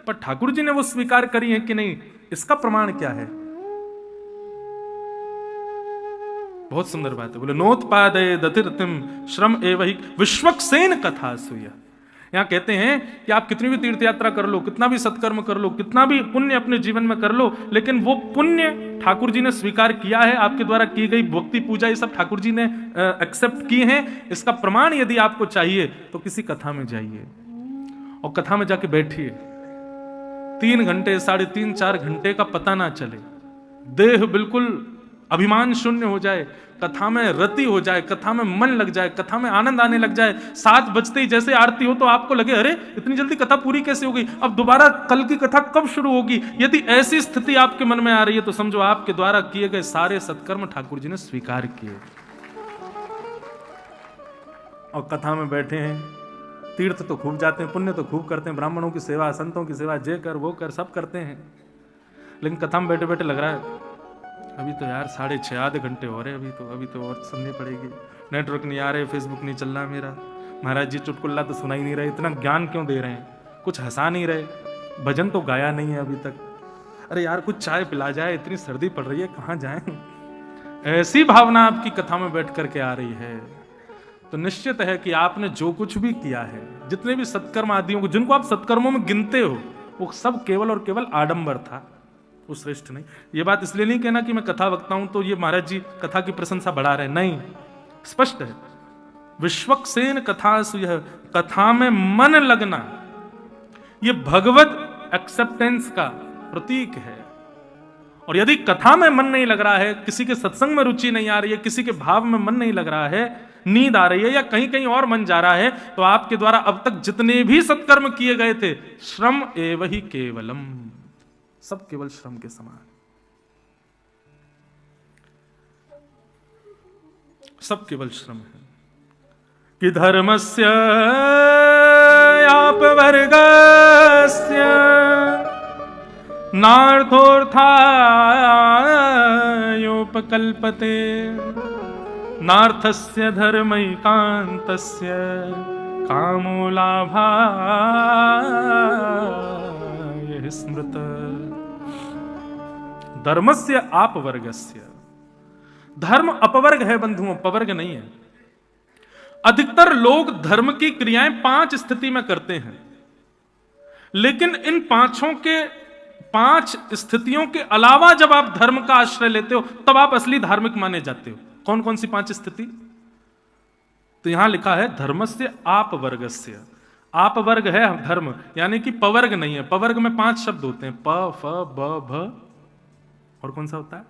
पर ठाकुर जी ने वो स्वीकार करी है कि नहीं, इसका प्रमाण क्या है? बहुत सुंदर बात है। बोले नोत्पादय दतिरतिम श्रम एव ही विश्वक्सेन कथा सुय। यहाँ कहते हैं कि आप कितनी भी तीर्थ यात्रा कर लो, कितना भी सत्कर्म कर लो, कितना भी पुण्य अपने जीवन में कर लो, लेकिन वो पुण्य ठाकुर जी ने स्वीकार किया है, आपके द्वारा की गई भक्ति पूजा ये सब ठाकुर जी ने एक्सेप्ट की हैं। इसका प्रमाण यदि आपको चाहिए तो किसी कथा में जाइए और कथा में जाके बैठिए, 3 घंटे 3.5 4 घंटे का पता ना चले, देह बिल्कुल अभिमान शून्य हो जाए, कथा में रति हो जाए, कथा में मन लग जाए, कथा में आनंद आने लग जाए। 7 बजते ही जैसे आरती हो तो आपको लगे अरे इतनी जल्दी कथा पूरी कैसे हो गई, अब दोबारा कल की कथा कब शुरू होगी। यदि ऐसी स्थिति आपके मन में आ रही है तो समझो आपके द्वारा किए गए सारे सत्कर्म ठाकुर जी ने स्वीकार किए और कथा में बैठे हैं। तीर्थ तो खूब जाते हैं, पुण्य तो खूब करते हैं, ब्राह्मणों की सेवा, संतों की सेवा, जे कर वो कर सब करते हैं, लेकिन कथा में बैठे बैठे लग रहा है अभी तो यार 6:30 आधे घंटे हो रहे, अभी तो और सुननी पड़ेगी, नेटवर्क नहीं आ रहे, फेसबुक नहीं चल रहा मेरा, महाराज जी चुटकुल्ला तो सुना ही नहीं रहे, इतना ज्ञान क्यों दे रहे हैं, कुछ हंसा नहीं रहे, भजन तो गाया नहीं है अभी तक, अरे यार कुछ चाय पिला जाए, इतनी सर्दी पड़ रही है, कहाँ जाएं। ऐसी भावना आपकी कथा में बैठ करके आ रही है तो निश्चित है कि आपने जो कुछ भी किया है, जितने भी सत्कर्म आदियों को जिनको आप सत्कर्मों में गिनते हो, वो सब केवल और केवल आडंबर था, वो श्रेष्ठ नहीं। ये बात इसलिए नहीं कहना कि मैं कथा वक्ता हूं तो ये महाराज जी कथा की प्रशंसा बढ़ा रहे हैं, नहीं, स्पष्ट है विश्वक्सेन कथा सुयः, कथा में मन लगना ये भगवत एक्सेप्टेंस का प्रतीक है। और यदि कथा में मन नहीं लग रहा है, किसी के सत्संग में रुचि नहीं आ रही है, किसी के भाव में मन नहीं लग रहा है, नींद आ रही है या कहीं कहीं और मन जा रहा है, तो आपके द्वारा अब तक जितने भी सत्कर्म किए गए थे श्रम एव ही केवलम, सब केवल श्रम के समान, सब केवल श्रम है। कि धर्मस्य अपवर्गस्य नार्थोऽर्थायोपकल्पते नार्थस्य धर्मैकान्तस्य कामो लाभाय स्मृत। धर्मस्य अपवर्गस्य, धर्म अपवर्ग है बंधुओं, पवर्ग नहीं है। अधिकतर लोग धर्म की क्रियाएं 5 स्थिति में करते हैं, लेकिन इन 5 स्थितियों के अलावा जब आप धर्म का आश्रय लेते हो तब आप असली धार्मिक माने जाते हो। कौन कौन सी 5 स्थिति? तो यहां लिखा है धर्मस्य आपवर्गस्य। आपवर्ग है धर्म, यानी कि पवर्ग नहीं है। पवर्ग में 5 शब्द होते हैं, प फ ब भ, और कौन सा होता है?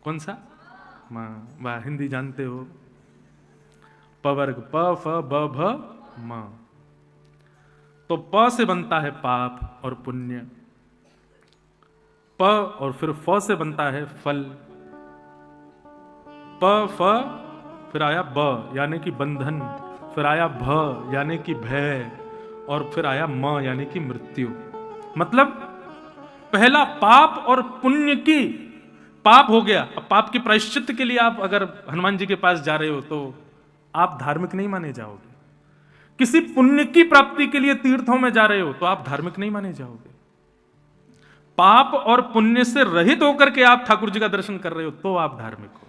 कौन सा? वाह, हिंदी जानते हो। पवर्ग प फ ब भ म। तो प से बनता है पाप और पुण्य, प और फिर फ से बनता है फल, प फ फिर आया ब यानी कि बंधन, फिर आया भ यानी कि भय, और फिर आया म यानी कि मृत्यु। मतलब पहला पाप और पुण्य की, पाप हो गया, अब पाप के प्रायश्चित के लिए आप अगर हनुमान जी के पास जा रहे हो तो आप धार्मिक नहीं माने जाओगे। किसी पुण्य की प्राप्ति के लिए तीर्थों में जा रहे हो तो आप धार्मिक नहीं माने जाओगे। पाप और पुण्य से रहित होकर के आप ठाकुर जी का दर्शन कर रहे हो तो आप धार्मिक हो।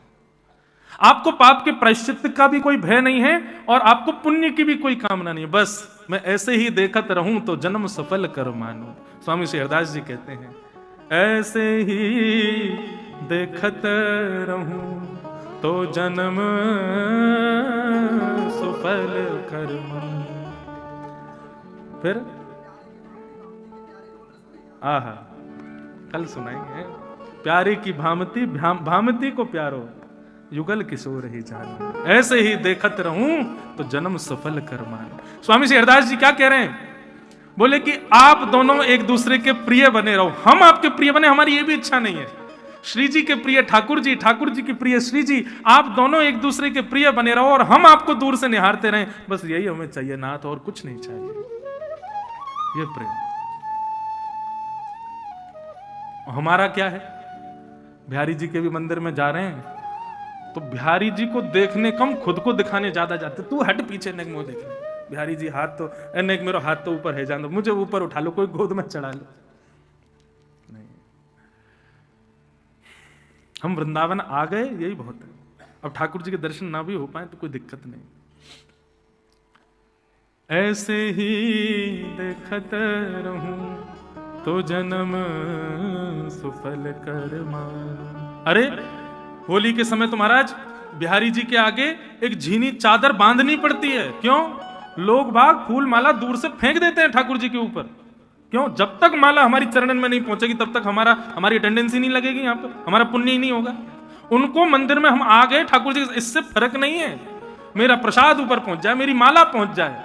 आपको पाप के प्रायश्चित का भी कोई भय नहीं है और आपको पुण्य की भी कोई कामना नहीं है। बस मैं ऐसे ही देखत रहूं तो जन्म सफल कर मानूं। स्वामी श्री हरदास जी कहते हैं, ऐसे ही देखत रहूं तो जन्म सफल कर मानूं। फिर आहा, कल सुनाएंगे, प्यारे की भामती भामती को प्यारो युगल किशोर ही जान, ऐसे ही देखत रहूं तो जन्म सफल कर मान। स्वामी श्री हरदास जी क्या कह रहे हैं? बोले कि आप दोनों एक दूसरे के प्रिय बने रहो। हम आपके प्रिय बने, हमारी ये भी इच्छा नहीं है। श्री जी के प्रिय ठाकुर जी, ठाकुर जी के प्रिय श्री जी, आप दोनों एक दूसरे के प्रिय बने रहो और हम आपको दूर से निहारते रहें, बस यही हमें चाहिए, नाथ और कुछ नहीं चाहिए। ये प्रेम हमारा क्या है? बिहारी जी के भी मंदिर में जा रहे हैं तो बिहारी जी को देखने कम खुद को दिखाने ज्यादा जाते। तू हट पीछे, नेक मुंह देखने। बिहारी जी हाथ तो नेक, मेरा हाथ तो ऊपर है, जान दो, मुझे ऊपर उठा लो, कोई गोद में चढ़ा लो। नहीं, हम वृंदावन आ गए, यही बहुत है। अब ठाकुर जी के दर्शन ना भी हो पाए तो कोई दिक्कत नहीं। ऐसे ही देखत रहूं तो जन्म सुफल कर मानो। अरे होली के समय तो महाराज बिहारी जी के आगे एक झीनी चादर बांधनी पड़ती है। क्यों? लोग बाग फूल माला दूर से फेंक देते हैं ठाकुर जी के ऊपर। क्यों? जब तक माला हमारी चरणन में नहीं पहुंचेगी तब तक हमारी अटेंडेंस ही नहीं लगेगी, यहाँ पर हमारा पुण्य ही नहीं होगा। उनको मंदिर में हम आ गए ठाकुर जी, इससे फर्क नहीं है, मेरा प्रसाद ऊपर पहुंच जाए, मेरी माला पहुंच जाए।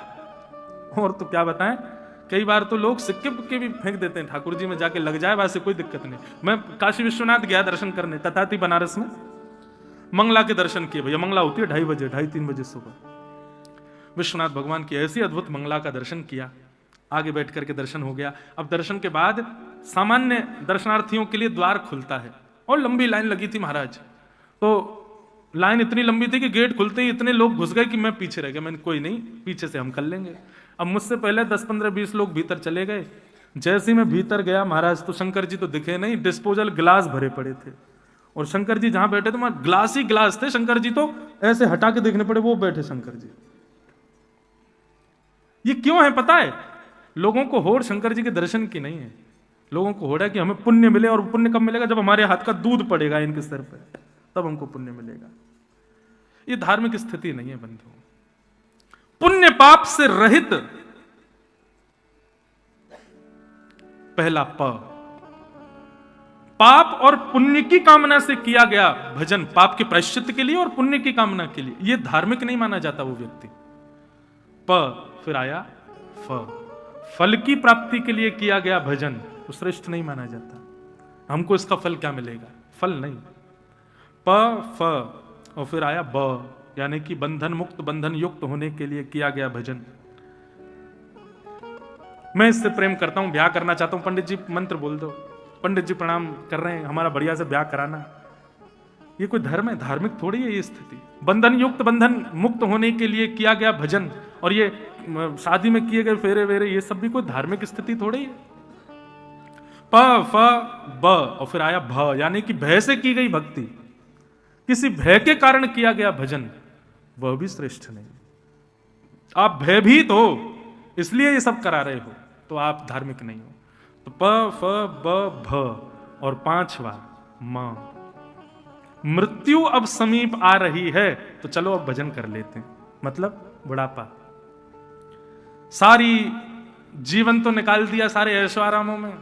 और तो क्या बताएं, कई बार तो लोग सिक्के के भी फेंक देते हैं, ठाकुर जी में जाके लग जाए वैसे कोई दिक्कत नहीं। मैं काशी विश्वनाथ गया दर्शन करने, तथाती बनारस में मंगला के दर्शन किए। भैया मंगला होती है 2:30 बजे, 2:30-3 बजे सुबह। विश्वनाथ भगवान की ऐसी अद्भुत मंगला का दर्शन किया, आगे बैठ करके दर्शन हो गया। अब दर्शन के बाद सामान्य दर्शनार्थियों के लिए द्वार खुलता है और लंबी लाइन लगी थी महाराज। तो लाइन इतनी लंबी थी कि गेट खुलते ही इतने लोग घुस गए कि मैं पीछे रह गया। मैंने कोई नहीं, पीछे से हम कर लेंगे। अब मुझसे पहले 10-15-20 लोग भीतर चले गए। जैसे ही मैं भीतर गया महाराज, तो शंकर जी तो दिखे नहीं, डिस्पोजल गिलास भरे पड़े थे। और शंकर जी जहां बैठे थे वहां ग्लास ही ग्लास थे। शंकर जी तो ऐसे हटा के देखने पड़े, वो बैठे शंकर जी। ये क्यों है पता है? लोगों को होड़ शंकर जी के दर्शन की नहीं है, लोगों को होड़ है कि हमें पुण्य मिले। और पुण्य कब मिलेगा? जब हमारे हाथ का दूध पड़ेगा इनके सर पे, तब हमको पुण्य मिलेगा। ये धार्मिक स्थिति नहीं है बंधु। पुण्य पाप से रहित पहला प, पाप और पुण्य की कामना से किया गया भजन, पाप के प्रायश्चित के लिए और पुण्य की कामना के लिए, यह धार्मिक नहीं माना जाता वो व्यक्ति। प फिर आया फ, फल की प्राप्ति के लिए किया गया भजन, वो श्रेष्ठ नहीं माना जाता। हमको इसका फल क्या मिलेगा? फल नहीं। प फ और फिर आया ब, यानी कि बंधन मुक्त, बंधन युक्त होने के लिए किया गया भजन। मैं इससे प्रेम करता हूं, ब्याह करना चाहता हूं। पंडित जी मंत्र बोल दो, पंडित जी प्रणाम कर रहे हैं, हमारा बढ़िया से ब्याह कराना। ये कोई धर्म है? धार्मिक थोड़ी है ये स्थिति। बंधन युक्त, बंधन मुक्त होने के लिए किया गया भजन, और ये शादी में किए गए फेरे वेरे, ये सब भी कोई धार्मिक स्थिति थोड़ी है। प फ ब और फिर आया भ, यानी कि भय से की गई भक्ति, किसी भय के कारण किया गया भजन, वह भी श्रेष्ठ नहीं। आप भयभीत हो इसलिए ये सब करा रहे हो, तो आप धार्मिक नहीं हो। तो प फ ब भ और 5वां म, मृत्यु अब समीप आ रही है तो चलो अब भजन कर लेते हैं। मतलब बुढ़ापा, सारी जीवन तो निकाल दिया सारे ऐशो आरामों में,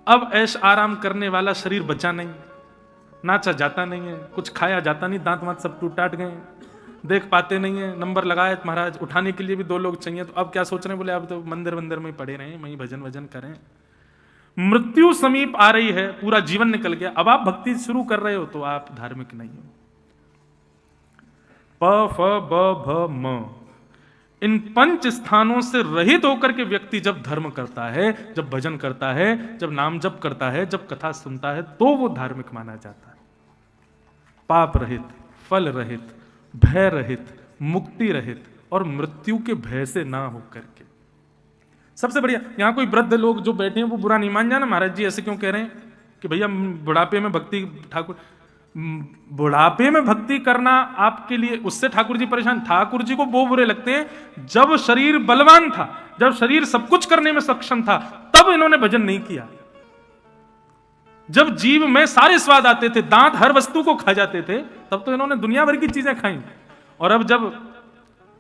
अब ऐश आराम करने वाला शरीर बचा नहीं, नाचा जाता नहीं है, कुछ खाया जाता नहीं, दांत वांत सब टूट टाट गए, देख पाते नहीं है। नंबर लगाए महाराज, उठाने के लिए भी 2 लोग चाहिए, तो अब क्या सोच रहे हैं? बोले अब तो मंदिर वंदिर में पड़े रहे, वहीं भजन वजन करें। मृत्यु समीप आ रही है, पूरा जीवन निकल गया, अब आप भक्ति शुरू कर रहे हो तो आप धार्मिक नहीं हो। प फ ब भ म, इन 5 स्थानों से रहित होकर के व्यक्ति जब धर्म करता है, जब भजन करता है, जब नाम जप करता है, जब कथा सुनता है, तो वो धार्मिक माना जाता है। पाप रहित, फल रहित, भय रहित, मुक्ति रहित और मृत्यु के भय से ना होकर के। सबसे बढ़िया, यहां कोई वृद्ध लोग जो बैठे हैं वो बुरा नहीं मान जाना, महाराज जी ऐसे क्यों कह रहे हैं कि भैया बुढ़ापे में भक्ति, ठाकुर बुढ़ापे में भक्ति करना आपके लिए, उससे ठाकुर जी परेशान। ठाकुर जी को वो बुरे लगते हैं जब शरीर बलवान था, जब शरीर सब कुछ करने में सक्षम था, तब इन्होंने भजन नहीं किया। जब जीव में सारे स्वाद आते थे, दांत हर वस्तु को खा जाते थे, तब तो इन्होंने दुनिया भर की चीजें खाई। और अब जब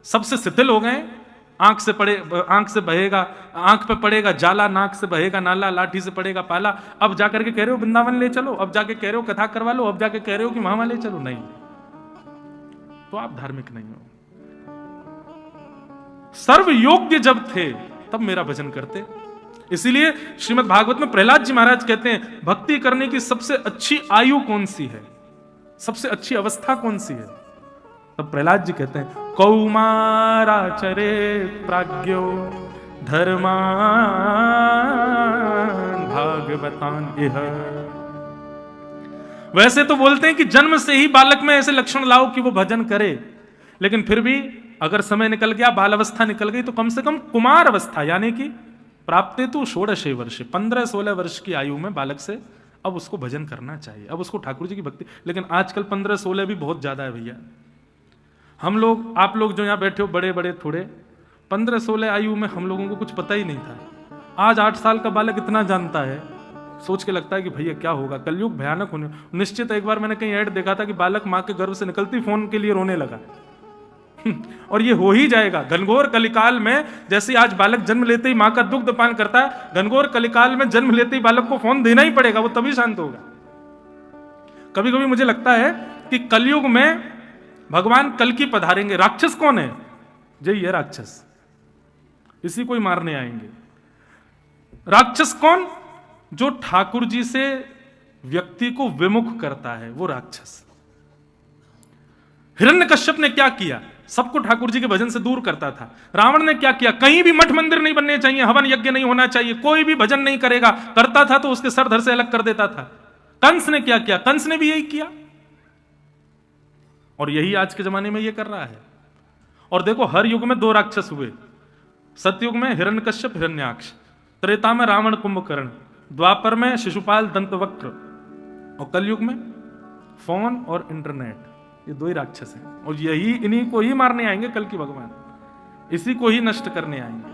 सबसे शिथिल हो गए, आंख से बहेगा, आंख पे पड़ेगा जाला, नाक से बहेगा नाला, लाठी से पड़ेगा पाला, अब जाकर के कह रहे हो वृंदावन ले चलो, अब जाके कह रहे हो कथा करवा लो, अब जाके कह रहे हो कि वहां ले चलो। नहीं, तो आप धार्मिक नहीं हो। सर्व योग्य जब थे तब मेरा भजन करते। इसीलिए श्रीमद् भागवत में प्रहलाद जी महाराज कहते हैं, भक्ति करने की सबसे अच्छी आयु कौन सी है, सबसे अच्छी अवस्था कौन सी है? तब प्रहलाद जी कहते हैं, कौमाराचरे प्राज्ञो धर्मान भागवतान इह। वैसे तो बोलते हैं कि जन्म से ही बालक में ऐसे लक्षण लाओ कि वो भजन करे, लेकिन फिर भी अगर समय निकल गया, बाल अवस्था निकल गई, तो कम से कम कुमार अवस्था, यानी कि प्राप्ते तो 16 वर्ष, 15-16 वर्ष की आयु में बालक से अब उसको भजन करना चाहिए, अब उसको ठाकुर जी की भक्ति। लेकिन आजकल 15-16 भी बहुत ज्यादा है भैया। हम लोग, आप लोग जो यहाँ बैठे हो बड़े बड़े थोड़े, 15-16 आयु में हम लोगों को कुछ पता ही नहीं था। आज 8 साल का बालक इतना जानता है, सोच के लगता है कि भैया क्या होगा, कलयुग भयानक होने निश्चित। एक बार मैंने कहीं ऐड देखा था कि बालक माँ के गर्भ से निकलती फोन के लिए रोने लगा। और ये हो ही जाएगा घनघोर कलिकाल में। जैसे आज बालक जन्म लेते ही माँ का दुग्ध पान करता है, घनघोर कलिकाल में जन्म लेते ही बालक को फोन देना ही पड़ेगा, वो तभी शांत होगा। कभी कभी मुझे लगता है कि कलयुग में भगवान कल की पधारेंगे। राक्षस कौन है? जय है राक्षस, इसी को ही मारने आएंगे। राक्षस कौन? जो ठाकुर जी से व्यक्ति को विमुख करता है, वो राक्षस। हिरण्यकश्यप ने क्या किया? सबको ठाकुर जी के भजन से दूर करता था। रावण ने क्या किया? कहीं भी मठ मंदिर नहीं बनने चाहिए, हवन यज्ञ नहीं होना चाहिए, कोई भी भजन नहीं करेगा, करता था तो उसके सर धर से अलग कर देता था। कंस ने क्या किया? कंस ने भी यही किया, और यही आज के जमाने में ये कर रहा है। और देखो, हर युग में 2 राक्षस हुए। सतयुग में हिरण्यकश्यप हिरण्याक्ष, त्रेता में रावण कुंभकर्ण, द्वापर में शिशुपाल दंतवक्र, और कलयुग में फोन और इंटरनेट। ये 2 ही राक्षस हैं, और यही इन्हीं को ही मारने आएंगे कल की भगवान, इसी को ही नष्ट करने आएंगे,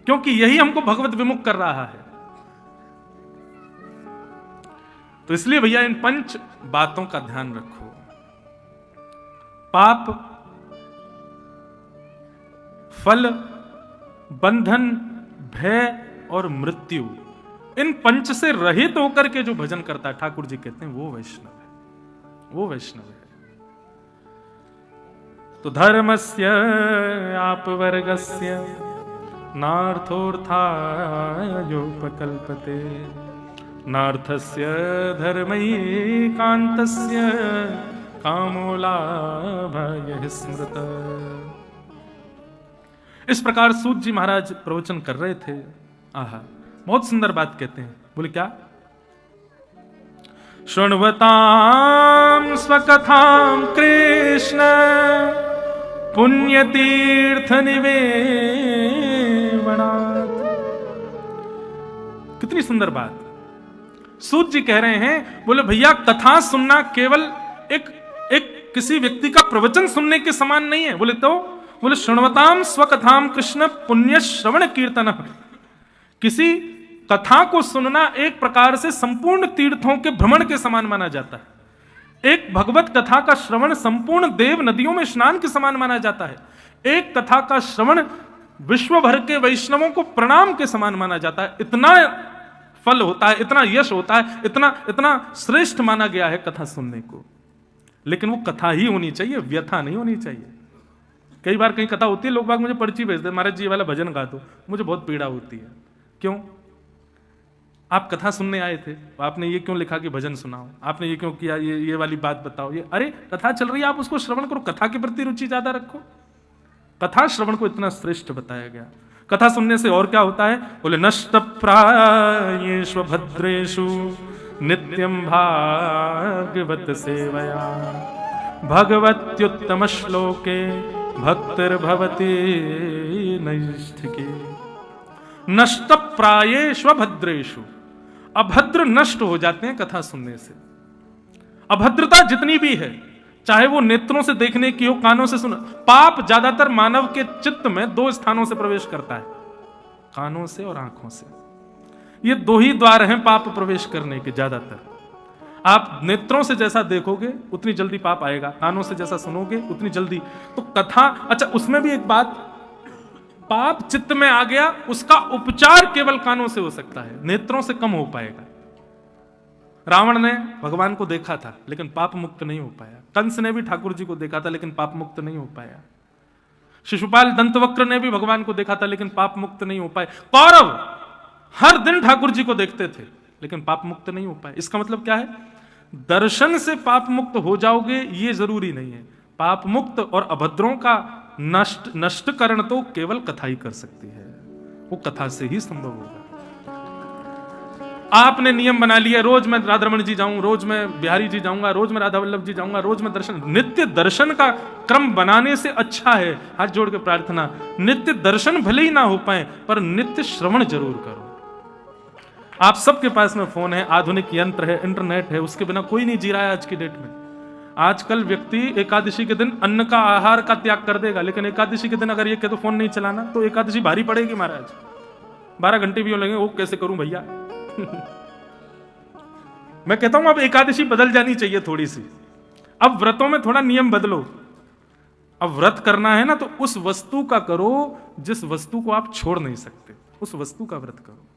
क्योंकि यही हमको भगवत विमुख कर रहा है। तो इसलिए भैया इन 5 बातों का ध्यान रखो। पाप, फल, बंधन, भय और मृत्यु, इन 5 से रहित होकर के जो भजन करता है, ठाकुर जी कहते हैं वो वैष्णव है, वो वैष्णव है। तो धर्मस्य आपवर्गस्य नार्थोर्थायोपकल्पते, नार्थस्य धर्मैकान्तस्य कामो लाभः स्मृत। इस प्रकार सूत जी महाराज प्रवचन कर रहे थे। आहा, बहुत सुंदर बात कहते हैं। बोले क्या? शृण्वतां स्वकथां कृष्ण पुण्यतीर्थ निवेवनात्। कितनी सुंदर बात। सूत जी कह रहे हैं, बोले भैया कथा सुनना केवल एक किसी व्यक्ति का प्रवचन सुनने के समान नहीं है। बोले शृण्वताम स्वकथाम कृष्ण पुण्य श्रवण कीर्तन। किसी कथा को सुनना एक प्रकार से संपूर्ण तीर्थों के भ्रमण के समान माना जाता है। एक भगवत कथा का श्रवण संपूर्ण देव नदियों में स्नान के समान माना जाता है। एक कथा का श्रवण विश्व भर के वैष्णवों को प्रणाम के समान माना जाता है। इतना फल होता है, इतना यश होता है, इतना श्रेष्ठ माना गया है कथा सुनने को। लेकिन वो कथा ही होनी चाहिए, व्यथा नहीं होनी चाहिए। कई बार कहीं कथा होती है, लोग बाग मुझे पर्ची भेजते हैं, महाराज जी वाला भजन गा दो। मुझे बहुत पीड़ा होती है। क्यों? आप कथा सुनने आए थे, आपने ये क्यों लिखा कि भजन सुनाओ, आपने ये क्यों किया, ये वाली बात बताओ। ये अरे कथा चल रही है, आप उसको श्रवण करो, कथा के प्रति रुचि ज्यादा रखो। कथा श्रवण को इतना श्रेष्ठ बताया गया। कथा सुनने से और क्या होता है? बोले नष्ट प्रायेषु भद्रेषु नित्यं भागवत सेवया भगवत्युत्तम श्लोके भक्तिर्भवति नैष्ठिके। नष्ट प्रायेषु भद्रेषु, अभद्र नष्ट हो जाते हैं कथा सुनने से। अभद्रता जितनी भी है, चाहे वो नेत्रों से देखने की हो, कानों से सुन। पाप ज्यादातर मानव के चित्त में 2 स्थानों से प्रवेश करता है, कानों से और आंखों से। ये 2 ही द्वार हैं पाप प्रवेश करने के। ज्यादातर आप नेत्रों से जैसा देखोगे उतनी जल्दी पाप आएगा, कानों से जैसा सुनोगे उतनी जल्दी। तो कथा, अच्छा उसमें भी एक बात, पाप चित्त में आ गया, उसका उपचार केवल कानों से हो सकता है, नेत्रों से कम हो पाएगा। रावण ने भगवान को देखा था लेकिन पाप मुक्त नहीं हो पाया। कंस ने भी ठाकुर जी को देखा था लेकिन पाप मुक्त नहीं हो पाया। शिशुपाल दंतवक्र ने भी भगवान को देखा था लेकिन पाप मुक्त नहीं हो पाए। कौरव हर दिन ठाकुर जी को देखते थे लेकिन पाप मुक्त नहीं हो पाए। इसका मतलब क्या है? दर्शन से पाप मुक्त हो जाओगे ये जरूरी नहीं है। पाप मुक्त और अभद्रों का नष्टकरण तो केवल कथा ही कर सकती है, वो कथा से ही संभव होगा। आपने नियम बना लिया, रोज मैं राधारमण जी जाऊं, रोज मैं बिहारी जी जाऊंगा, रोज मैं राधा वल्लभ जी जाऊंगा, रोज मैं दर्शन। नित्य दर्शन का क्रम बनाने से अच्छा है, हाथ जोड़ के प्रार्थना, नित्य दर्शन भले ही ना हो पाए पर नित्य श्रवण जरूर करो। आप सबके पास में फोन है, आधुनिक यंत्र है, इंटरनेट है, उसके बिना कोई नहीं जी रहा है आज की डेट में। आजकल व्यक्ति एकादशी के दिन अन्न का, आहार का त्याग कर देगा, लेकिन एकादशी के दिन अगर ये कहे तो फोन नहीं चलाना, तो एकादशी भारी पड़ेगी महाराज। 12 घंटे भी लगे, वो कैसे करूं भैया। मैं कहता हूं अब एकादशी बदल जानी चाहिए थोड़ी सी। अब व्रतों में थोड़ा नियम बदलो। अब व्रत करना है ना तो उस वस्तु का करो जिस वस्तु को आप छोड़ नहीं सकते, उस वस्तु का व्रत करो।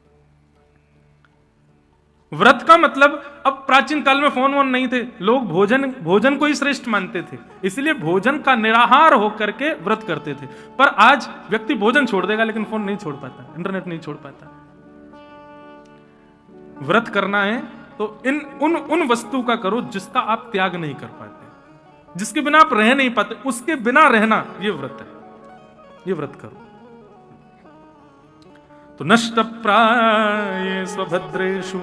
व्रत का मतलब, अब प्राचीन काल में फोन वोन नहीं थे, लोग भोजन को ही श्रेष्ठ मानते थे, इसलिए भोजन का निराहार होकर के व्रत करते थे। पर आज व्यक्ति भोजन छोड़ देगा लेकिन फोन नहीं छोड़ पाता, इंटरनेट नहीं छोड़ पाता। व्रत करना है तो उन वस्तु का करो जिसका आप त्याग नहीं कर पाते, जिसके बिना आप रह नहीं पाते, उसके बिना रहना ये व्रत है, ये व्रत करो। तो नष्ट प्राय स्वभद्रेषु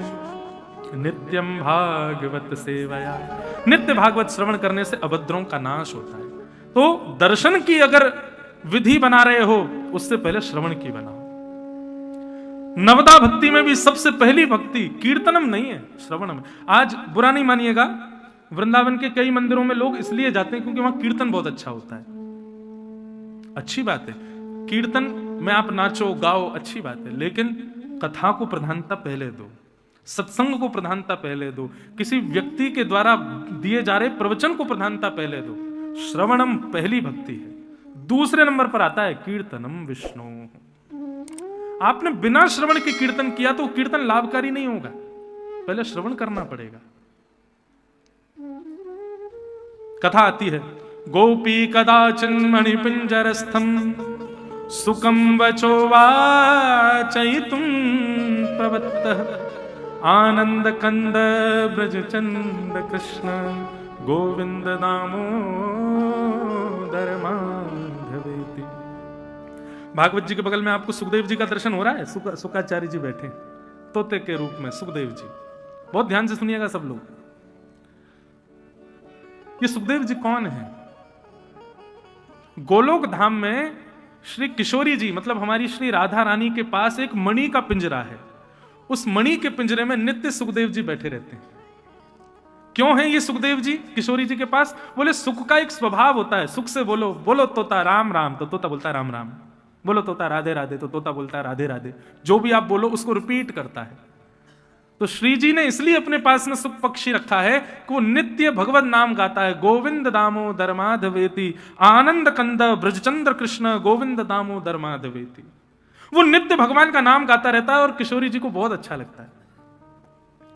नित्यम भागवत सेवया। नित्य भागवत श्रवण करने से अभद्रों का नाश होता है। तो दर्शन की अगर विधि बना रहे हो, उससे पहले श्रवण की बनाओ। नवदा भक्ति में भी सबसे पहली भक्ति कीर्तनम नहीं है, श्रवणम है। आज बुरा नहीं मानिएगा, वृंदावन के कई मंदिरों में लोग इसलिए जाते हैं क्योंकि वहां कीर्तन बहुत अच्छा होता है। अच्छी बात है, कीर्तन में आप नाचो गाओ, अच्छी बात है, लेकिन कथा को प्रधानता पहले दो, सत्संग को प्रधानता पहले दो, किसी व्यक्ति के द्वारा दिए जा रहे प्रवचन को प्रधानता पहले दो। श्रवणम पहली भक्ति है। दूसरे नंबर पर आता है कीर्तनम विष्णु। आपने बिना श्रवण के कीर्तन किया तो कीर्तन लाभकारी नहीं होगा, पहले श्रवण करना पड़ेगा। कथा आती है, गोपी कदाचिन मणिपिंजरस्थम सुकम वचो वाचयितुम प्रवत्तः आनंद कंद ब्रज चंद कृष्ण गोविंद दामोदर माधवेति। भागवत जी के बगल में आपको सुखदेव जी का दर्शन हो रहा है। सुखाचार्य जी बैठे तोते के रूप में, सुखदेव जी। बहुत ध्यान से सुनिएगा सब लोग। ये सुखदेव जी कौन है? गोलोक धाम में श्री किशोरी जी, मतलब हमारी श्री राधा रानी के पास एक मणि का पिंजरा है। उस मणि के पिंजरे में नित्य सुखदेव जी बैठे रहते हैं। क्यों है ये सुखदेव जी किशोरी जी के पास? बोले सुख का एक स्वभाव होता है, सुख से बोलो, बोलो तोता राम राम तो तोता बोलता है राम राम, बोलो तोता राधे राधे तो तोता बोलता है राधे राधे। जो भी आप बोलो उसको रिपीट करता है। तो श्री जी ने इसलिए अपने पास में सुख पक्षी रखा है कि वो नित्य भगवत नाम गाता है। गोविंद दामोदर माधवेति आनंद कंद ब्रजचंद्र कृष्ण गोविंद दामोदर माधवेति। वो नित्य भगवान का नाम गाता रहता है और किशोरी जी को बहुत अच्छा लगता है।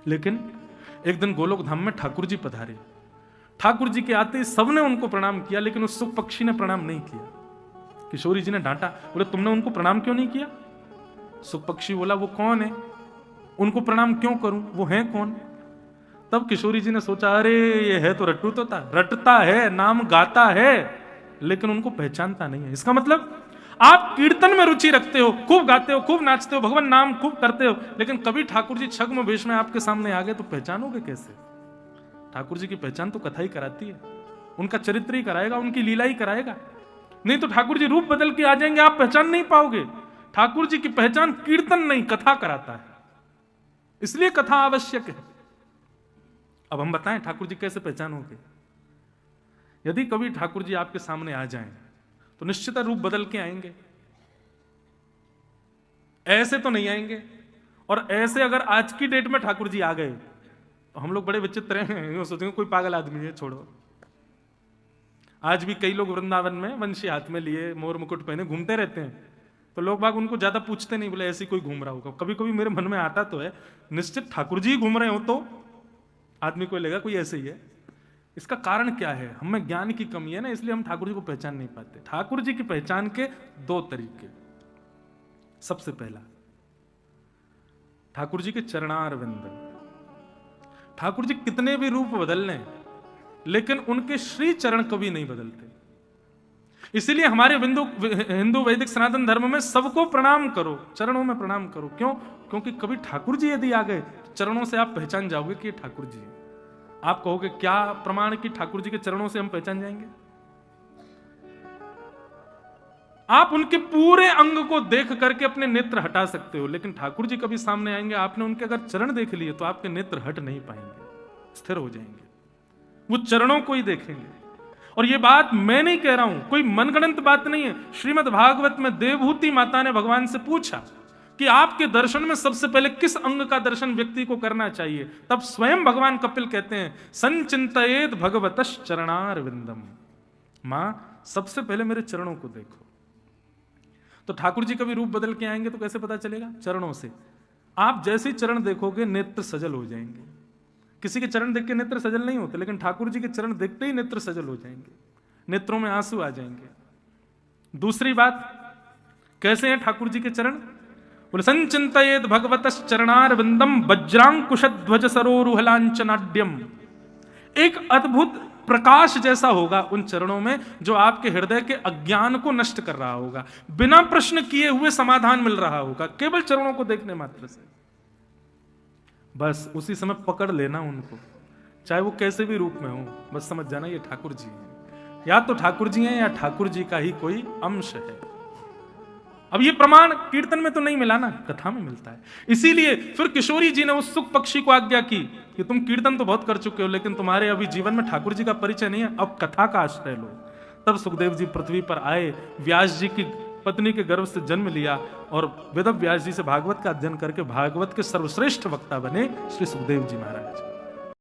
लेकिन एक दिन गोलोक धाम में ठाकुर जी पधारे। ठाकुर जी के आते सबने उनको प्रणाम किया, लेकिन उस सुख पक्षी ने प्रणाम नहीं किया। किशोरी जी ने डांटा, बोले तुमने उनको प्रणाम क्यों नहीं किया? सुख पक्षी बोला वो कौन है, उनको प्रणाम क्यों करूं, वो है कौन? तब किशोरी जी ने सोचा, अरे ये है तो रट्टू तोता, रटता है, नाम गाता है, लेकिन उनको पहचानता नहीं है। इसका मतलब आप कीर्तन में रुचि रखते हो, खूब गाते हो, खूब नाचते हो, भगवान नाम खूब करते हो, लेकिन कभी ठाकुर जी छद्म वेश में आपके सामने आ गए तो पहचानोगे कैसे? ठाकुर जी की पहचान तो कथा ही कराती है, उनका चरित्र ही कराएगा, उनकी लीला ही कराएगा। नहीं तो ठाकुर जी रूप बदल के आ जाएंगे, आप पहचान नहीं पाओगे। ठाकुर जी की पहचान कीर्तन नहीं, कथा कराता है, इसलिए कथा आवश्यक है। अब हम बताएं ठाकुर जी कैसे पहचानोगे? यदि कभी ठाकुर जी आपके सामने आ जाएं तो निश्चित रूप बदल के आएंगे, ऐसे तो नहीं आएंगे। और ऐसे अगर आज की डेट में ठाकुर जी आ गए तो हम लोग बड़े विचित्र हैं, सोचेंगे कोई पागल आदमी है, छोड़ो। आज भी कई लोग वृंदावन में वंशी हाथ में लिए मोर मुकुट पहने घूमते रहते हैं, तो लोग बाग उनको ज्यादा पूछते नहीं, बोले ऐसे कोई घूम रहा होगा। कभी कभी मेरे मन में आता तो है, निश्चित ठाकुर जी घूम रहे हो तो आदमी को लगेगा कोई ऐसे ही है। इसका कारण क्या है? हमें ज्ञान की कमी है ना, इसलिए हम ठाकुर जी को पहचान नहीं पाते। ठाकुर जी की पहचान के दो तरीके। सबसे पहला, ठाकुर जी के चरणारविंद। ठाकुर जी कितने भी रूप बदल लें, लेकिन उनके श्री चरण कभी नहीं बदलते। इसीलिए हमारे हिंदू वैदिक सनातन धर्म में सबको प्रणाम करो, चरणों में प्रणाम करो। क्यों? क्योंकि कभी ठाकुर जी यदि आ गए, चरणों से आप पहचान जाओगे कि ये ठाकुर जी है। आप कहोगे क्या प्रमाण कि ठाकुर जी के चरणों से हम पहचान जाएंगे? आप उनके पूरे अंग को देख करके अपने नेत्र हटा सकते हो, लेकिन ठाकुर जी कभी सामने आएंगे, आपने उनके अगर चरण देख लिए तो आपके नेत्र हट नहीं पाएंगे, स्थिर हो जाएंगे, वो चरणों को ही देखेंगे। और ये बात मैं नहीं कह रहा हूं, कोई मनगढ़ंत बात नहीं है। श्रीमद् भागवत में देवहूति माता ने भगवान से पूछा कि आपके दर्शन में सबसे पहले किस अंग का दर्शन व्यक्ति को करना चाहिए, तब स्वयं भगवान कपिल कहते हैं संचिंतयेत भगवतश् चरणारविंदम, मां सबसे पहले मेरे चरणों को देखो। तो ठाकुर जी कभी रूप बदल के आएंगे तो कैसे पता चलेगा? चरणों से। आप जैसे ही चरण देखोगे नेत्र सजल हो जाएंगे। किसी के चरण देख के नेत्र सजल नहीं होते, लेकिन ठाकुर जी के चरण देखते ही नेत्र सजल हो जाएंगे, नेत्रों में आंसू आ जाएंगे। दूसरी बात, कैसे हैं ठाकुर जी के चरण? बोले संचिंतयेत भगवतश् चरणारविंदम वज्रांकुशध्वज सरोरुहलांचनाड्यम, एक अद्भुत प्रकाश जैसा होगा उन चरणों में, जो आपके हृदय के अज्ञान को नष्ट कर रहा होगा, बिना प्रश्न किए हुए समाधान मिल रहा होगा केवल चरणों को देखने मात्र से। बस उसी समय पकड़ लेना उनको, चाहे वो कैसे भी रूप में हो, बस समझ जाना ये ठाकुर जी हैं, या तो ठाकुर जी हैं या ठाकुर जी का ही कोई अंश है। अब ये प्रमाण कीर्तन में तो नहीं मिला ना, कथा में मिलता है। इसीलिए फिर किशोरी जी ने उस सुख पक्षी को आज्ञा की कि तुम कीर्तन तो बहुत कर चुके हो, लेकिन तुम्हारे अभी जीवन में ठाकुर जी का परिचय नहीं है, अब कथा का आश्रय लो। तब सुखदेव जी पृथ्वी पर आए, व्यास जी की पत्नी के गर्भ से जन्म लिया और वेद व्यास जी से भागवत का अध्ययन करके भागवत के सर्वश्रेष्ठ वक्ता बने श्री सुखदेव जी महाराज।